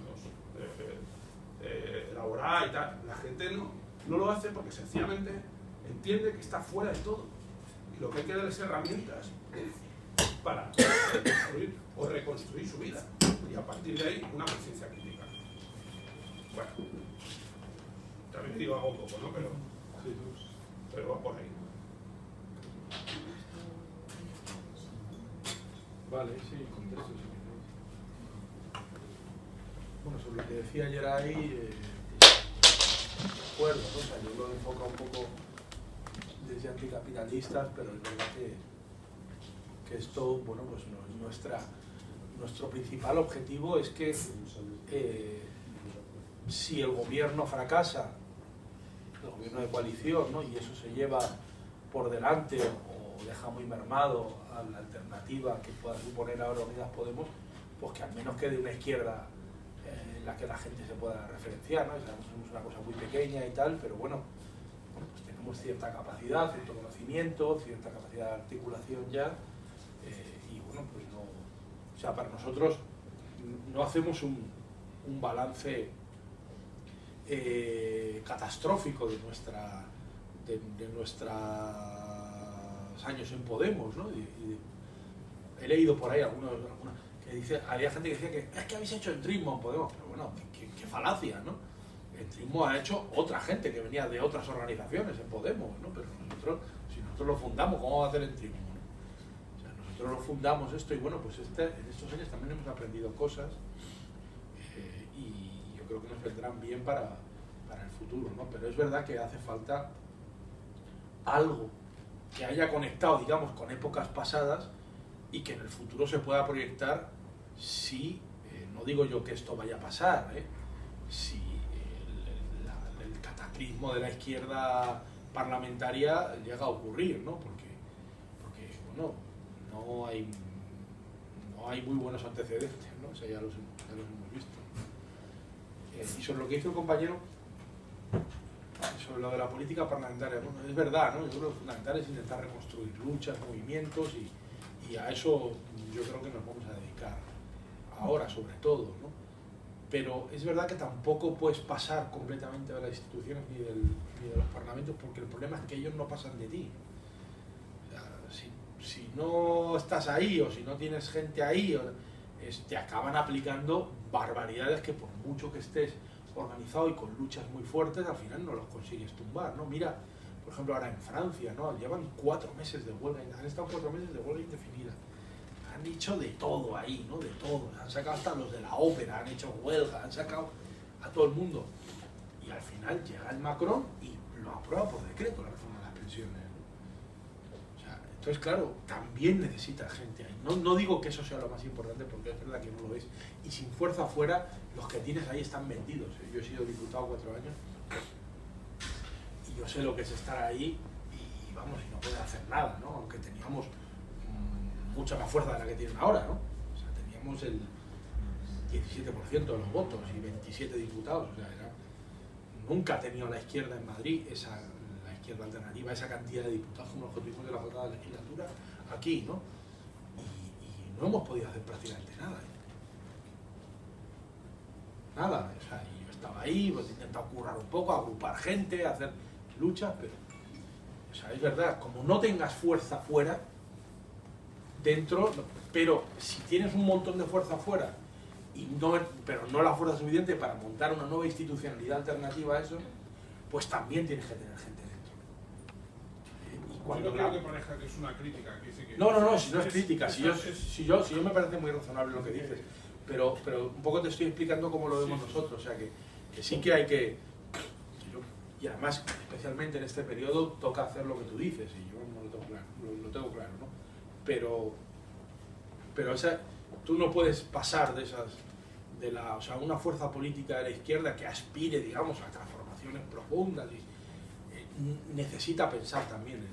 elaborada y tal. La gente no lo hace porque sencillamente entiende que está fuera de todo, y lo que hay que darles herramientas para construir o reconstruir su vida, y a partir de ahí una conciencia crítica. Bueno, también digo algo un poco, ¿no? Pero va por ahí. Vale, sí, contesto si queréis. Bueno, sobre lo que decía ayer ahí, de acuerdo, ¿no? O sea, yo lo enfoco un poco desde anticapitalistas, pero es verdad que esto, bueno, pues no es nuestro principal objetivo es que si el gobierno fracasa, el gobierno de coalición, ¿no? Y eso se lleva por delante o deja muy mermado a la alternativa que pueda suponer ahora Unidas Podemos, pues que al menos quede una izquierda en la que la gente se pueda referenciar, ¿no? Sabemos que somos una cosa muy pequeña y tal, pero bueno, pues tenemos cierta capacidad, cierto conocimiento, cierta capacidad de articulación ya, y bueno, pues no, o sea, para nosotros no hacemos un balance catastrófico de nuestros años en Podemos, ¿no? He leído por ahí algunos que dice, había gente que decía que es que habéis hecho entrismo en Podemos, pero bueno, qué falacia, ¿no? Entrismo ha hecho otra gente que venía de otras organizaciones en Podemos, ¿no? Pero si nosotros lo fundamos, ¿cómo va a hacer entrismo, ¿no? O sea, nosotros lo fundamos esto, y bueno, pues en estos años también hemos aprendido cosas, y yo creo que nos vendrán bien para el futuro, ¿no? Pero es verdad que hace falta algo que haya conectado, digamos, con épocas pasadas, y que en el futuro se pueda proyectar si, no digo yo que esto vaya a pasar, si el cataclismo de la izquierda parlamentaria llega a ocurrir, ¿no? Porque bueno, no hay muy buenos antecedentes, ¿no? O sea, ya los hemos visto. Y sobre lo que hizo el compañero, sobre lo de la política parlamentaria, bueno, es verdad, ¿no? Yo creo que lo fundamental es intentar reconstruir luchas, movimientos y a eso yo creo que nos vamos a dedicar ahora sobre todo, ¿no? Pero es verdad que tampoco puedes pasar completamente de las instituciones ni de los parlamentos, porque el problema es que ellos no pasan de ti. O sea, si no estás ahí o si no tienes gente ahí, te acaban aplicando barbaridades que por mucho que estés organizado y con luchas muy fuertes, al final no los consigues tumbar, ¿no? Mira, por ejemplo, ahora en Francia, ¿no? Llevan 4 meses de huelga, han estado 4 meses de huelga indefinida. Han hecho de todo ahí, ¿no? De todo. Han sacado hasta los de la ópera, han hecho huelga, han sacado a todo el mundo. Y al final llega el Macron y lo aprueba por decreto, la reforma de las pensiones, ¿no? O sea, entonces, claro, también necesita gente ahí. No digo que eso sea lo más importante, porque es verdad que no lo es. Y sin fuerza afuera, los que tienes ahí están vendidos. Yo he sido diputado 4 años y yo sé lo que es estar ahí y vamos, y no puede hacer nada, ¿no? Aunque teníamos mucha más fuerza de la que tienen ahora, ¿no? O sea, teníamos el 17% de los votos y 27 diputados, o sea, nunca ha tenido la izquierda en Madrid, la izquierda alternativa, esa cantidad de diputados como los que tuvimos de la pasada legislatura aquí, ¿no? Y no hemos podido hacer prácticamente nada, ¿eh? Nada, o sea, yo estaba ahí, pues intentaba currar un poco, agrupar gente, hacer luchas, pero, o sea, es verdad, como no tengas fuerza fuera, dentro, pero si tienes un montón de fuerza fuera, pero no la fuerza suficiente para montar una nueva institucionalidad alternativa a eso, pues también tienes que tener gente dentro. Y cuando yo no creo que parezca que es una crítica. Que dice que no, si no es crítica, si yo me parece muy razonable lo que dices, pero un poco te estoy explicando cómo lo vemos nosotros, o sea que sí que hay que... Y además, especialmente en este periodo, toca hacer lo que tú dices, y yo no lo tengo claro, ¿no? Pero tú no puedes pasar o sea, una fuerza política de la izquierda que aspire, digamos, a transformaciones profundas necesita pensar también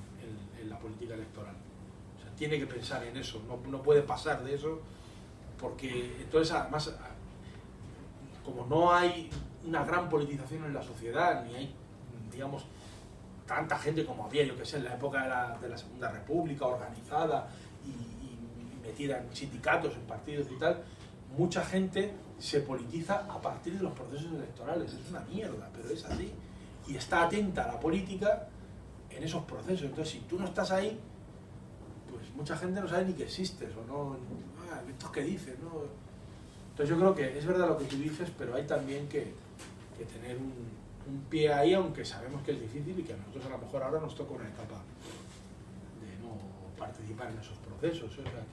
en la política electoral. O sea, tiene que pensar en eso, no puede pasar de eso, porque entonces además, como no hay una gran politización en la sociedad, ni hay, digamos, tanta gente como había, yo que sé, en la época de la Segunda República, organizada y metida en sindicatos, en partidos y tal, mucha gente se politiza a partir de los procesos electorales. Es una mierda, pero es así. Y está atenta a la política en esos procesos. Entonces, si tú no estás ahí, pues mucha gente no sabe ni que existes, o no, ¿esto qué dices? ¿No? Entonces yo creo que es verdad lo que tú dices, pero hay también que tener un pie ahí, aunque sabemos que es difícil y que a nosotros a lo mejor ahora nos toca una etapa de no participar en esos procesos. O sea,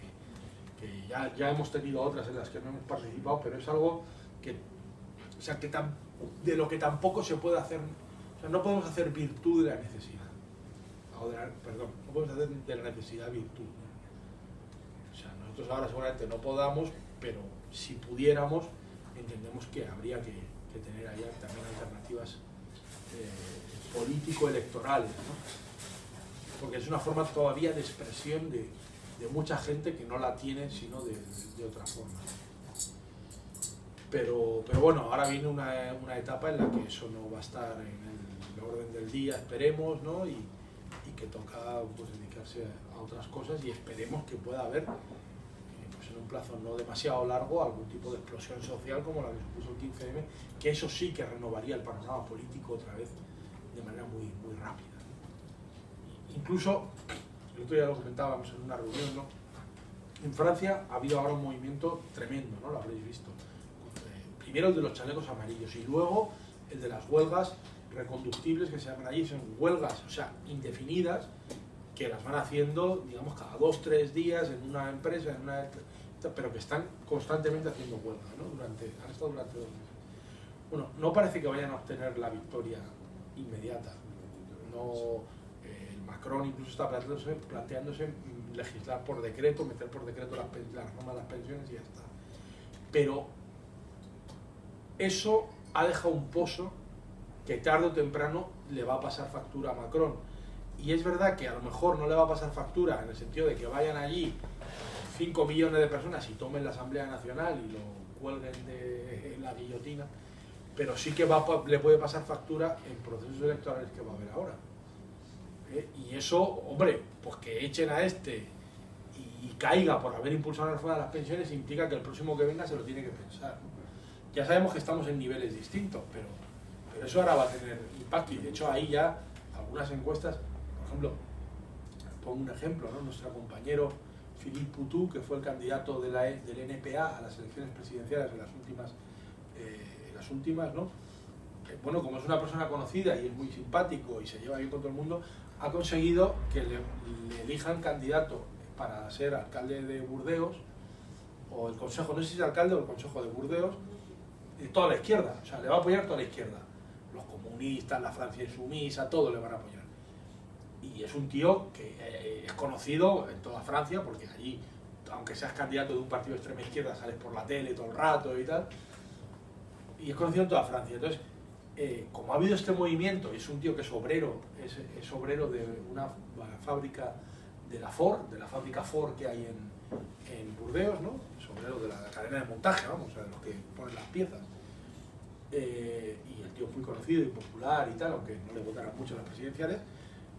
que ya hemos tenido otras en las que no hemos participado, pero es algo de lo que tampoco se puede hacer, o sea, no podemos hacer virtud de la necesidad, no podemos hacer de la necesidad virtud. O sea, nosotros ahora seguramente no podamos, pero si pudiéramos, entendemos que habría que tener ahí también alternativas político-electorales, ¿no? Porque es una forma todavía de expresión de mucha gente que no la tiene sino de otra forma. Pero bueno, ahora viene una etapa en la que eso no va a estar en el orden del día, esperemos, ¿no? Y que toca pues dedicarse a otras cosas, y esperemos que pueda haber pues en un plazo no demasiado largo algún tipo de explosión social como la que supuso el 15M, que eso sí que renovaría el panorama político otra vez de manera muy, muy rápida. Incluso, el otro día lo comentábamos en una reunión, ¿no? En Francia ha habido ahora un movimiento tremendo, ¿no? Lo habréis visto. Primero el de los chalecos amarillos y luego el de las huelgas reconductibles, que se llaman allí, son huelgas, o sea, indefinidas, que las van haciendo, digamos, cada 2 o 3 días en una empresa, pero que están constantemente haciendo huelga, ¿no? Han estado durante 2 meses. Bueno, no parece que vayan a obtener la victoria inmediata. No, Macron incluso está planteándose legislar por decreto, meter por decreto la reforma de las pensiones y ya está. Pero eso ha dejado un pozo que tarde o temprano le va a pasar factura a Macron. Y es verdad que a lo mejor no le va a pasar factura en el sentido de que vayan allí 5 millones de personas y tomen la Asamblea Nacional y lo cuelguen de la guillotina, pero sí que le puede pasar factura en procesos electorales que va a haber ahora. Y eso, hombre, pues que echen a este y caiga por haber impulsado la reforma de las pensiones implica que el próximo que venga se lo tiene que pensar. Ya sabemos que estamos en niveles distintos, pero eso ahora va a tener impacto, y de hecho ahí ya algunas encuestas, por ejemplo, pongo un ejemplo, ¿no? Nuestro compañero Philippe Poutou, que fue el candidato del NPA a las elecciones presidenciales en las últimas, ¿no? Bueno, como es una persona conocida y es muy simpático y se lleva bien con todo el mundo, ha conseguido que le elijan candidato para ser alcalde de Burdeos, o el consejo, no sé si es alcalde o el consejo de Burdeos, de toda la izquierda, o sea, le va a apoyar toda la izquierda. Los comunistas, la Francia insumisa, todo le van a apoyar. Y es un tío que es conocido en toda Francia, porque allí, aunque seas candidato de un partido de extrema izquierda, sales por la tele todo el rato y tal, y es conocido en toda Francia. Entonces, como ha habido este movimiento, y es un tío que es obrero, es obrero de una fábrica de la fábrica Ford que hay en Burdeos, ¿no? Es obrero de la cadena de montaje, vamos, o sea, de los que ponen las piezas. Y el tío es muy conocido y popular y tal, aunque no le votaran mucho en las presidenciales.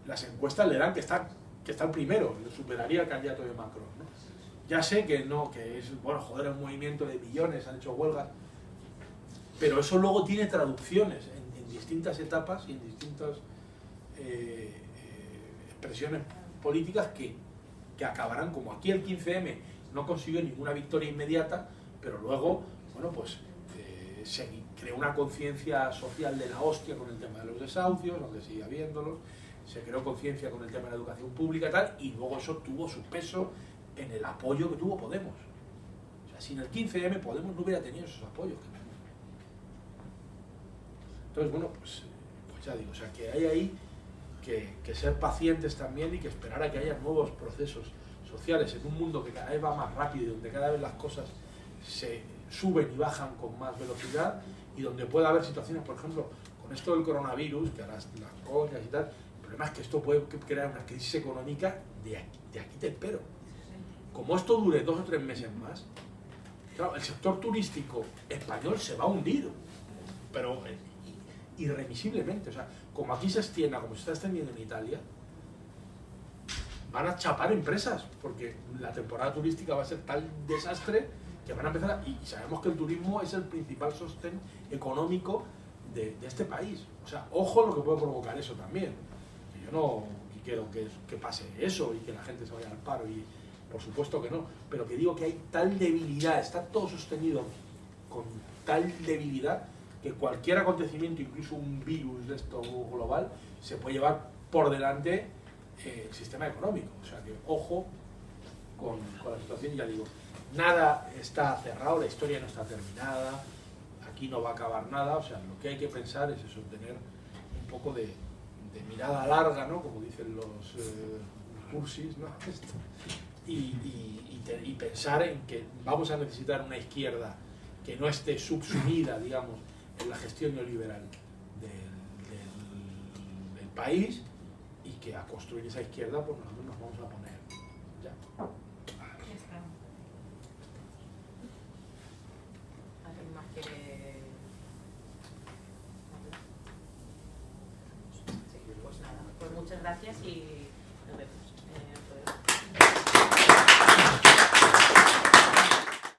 Las encuestas le dan que está el primero, le superaría al candidato de Macron, ¿no? Ya sé que no, que es, bueno, joder, un movimiento de millones, han hecho huelgas, pero eso luego tiene traducciones en distintas etapas y en distintas expresiones políticas que acabarán, como aquí el 15M no consiguió ninguna victoria inmediata, pero luego, bueno, pues se creó una conciencia social de la hostia con el tema de los desahucios, aunque sigue habiéndolos, se creó conciencia con el tema de la educación pública y tal, y luego eso tuvo su peso en el apoyo que tuvo Podemos. O sea, sin el 15M Podemos no hubiera tenido esos apoyos. Entonces, bueno, pues ya digo, o sea, que hay ahí que ser pacientes también y que esperar a que haya nuevos procesos sociales en un mundo que cada vez va más rápido y donde cada vez las cosas se suben y bajan con más velocidad, y donde puede haber situaciones, por ejemplo, con esto del coronavirus, que ahora las coñas y tal, el problema es que esto puede crear una crisis económica de aquí te espero. Como esto dure 2 o 3 meses más, claro, el sector turístico español se va a hundir, pero irremisiblemente. O sea, como aquí se extienda, como se está extendiendo en Italia, van a chapar empresas, porque la temporada turística va a ser tal desastre que van a empezar y sabemos que el turismo es el principal sostén económico de este país. O sea, ojo lo que puede provocar eso también. Yo no quiero que pase eso y que la gente se vaya al paro, y por supuesto que no, pero que digo que hay tal debilidad, está todo sostenido con tal debilidad que cualquier acontecimiento, incluso un virus de esto global, se puede llevar por delante el sistema económico. O sea que ojo con la situación. Ya digo, nada está cerrado, la historia no está terminada, aquí no va a acabar nada. O sea, lo que hay que pensar es eso, tener un poco de mirada larga, ¿no? Como dicen los cursis, ¿no? Y pensar en que vamos a necesitar una izquierda que no esté subsumida, digamos, en la gestión neoliberal del país, y que a construir esa izquierda pues nosotros nos vamos a poner ya. ¿Alguien más quiere? Sí, pues nada, pues muchas gracias y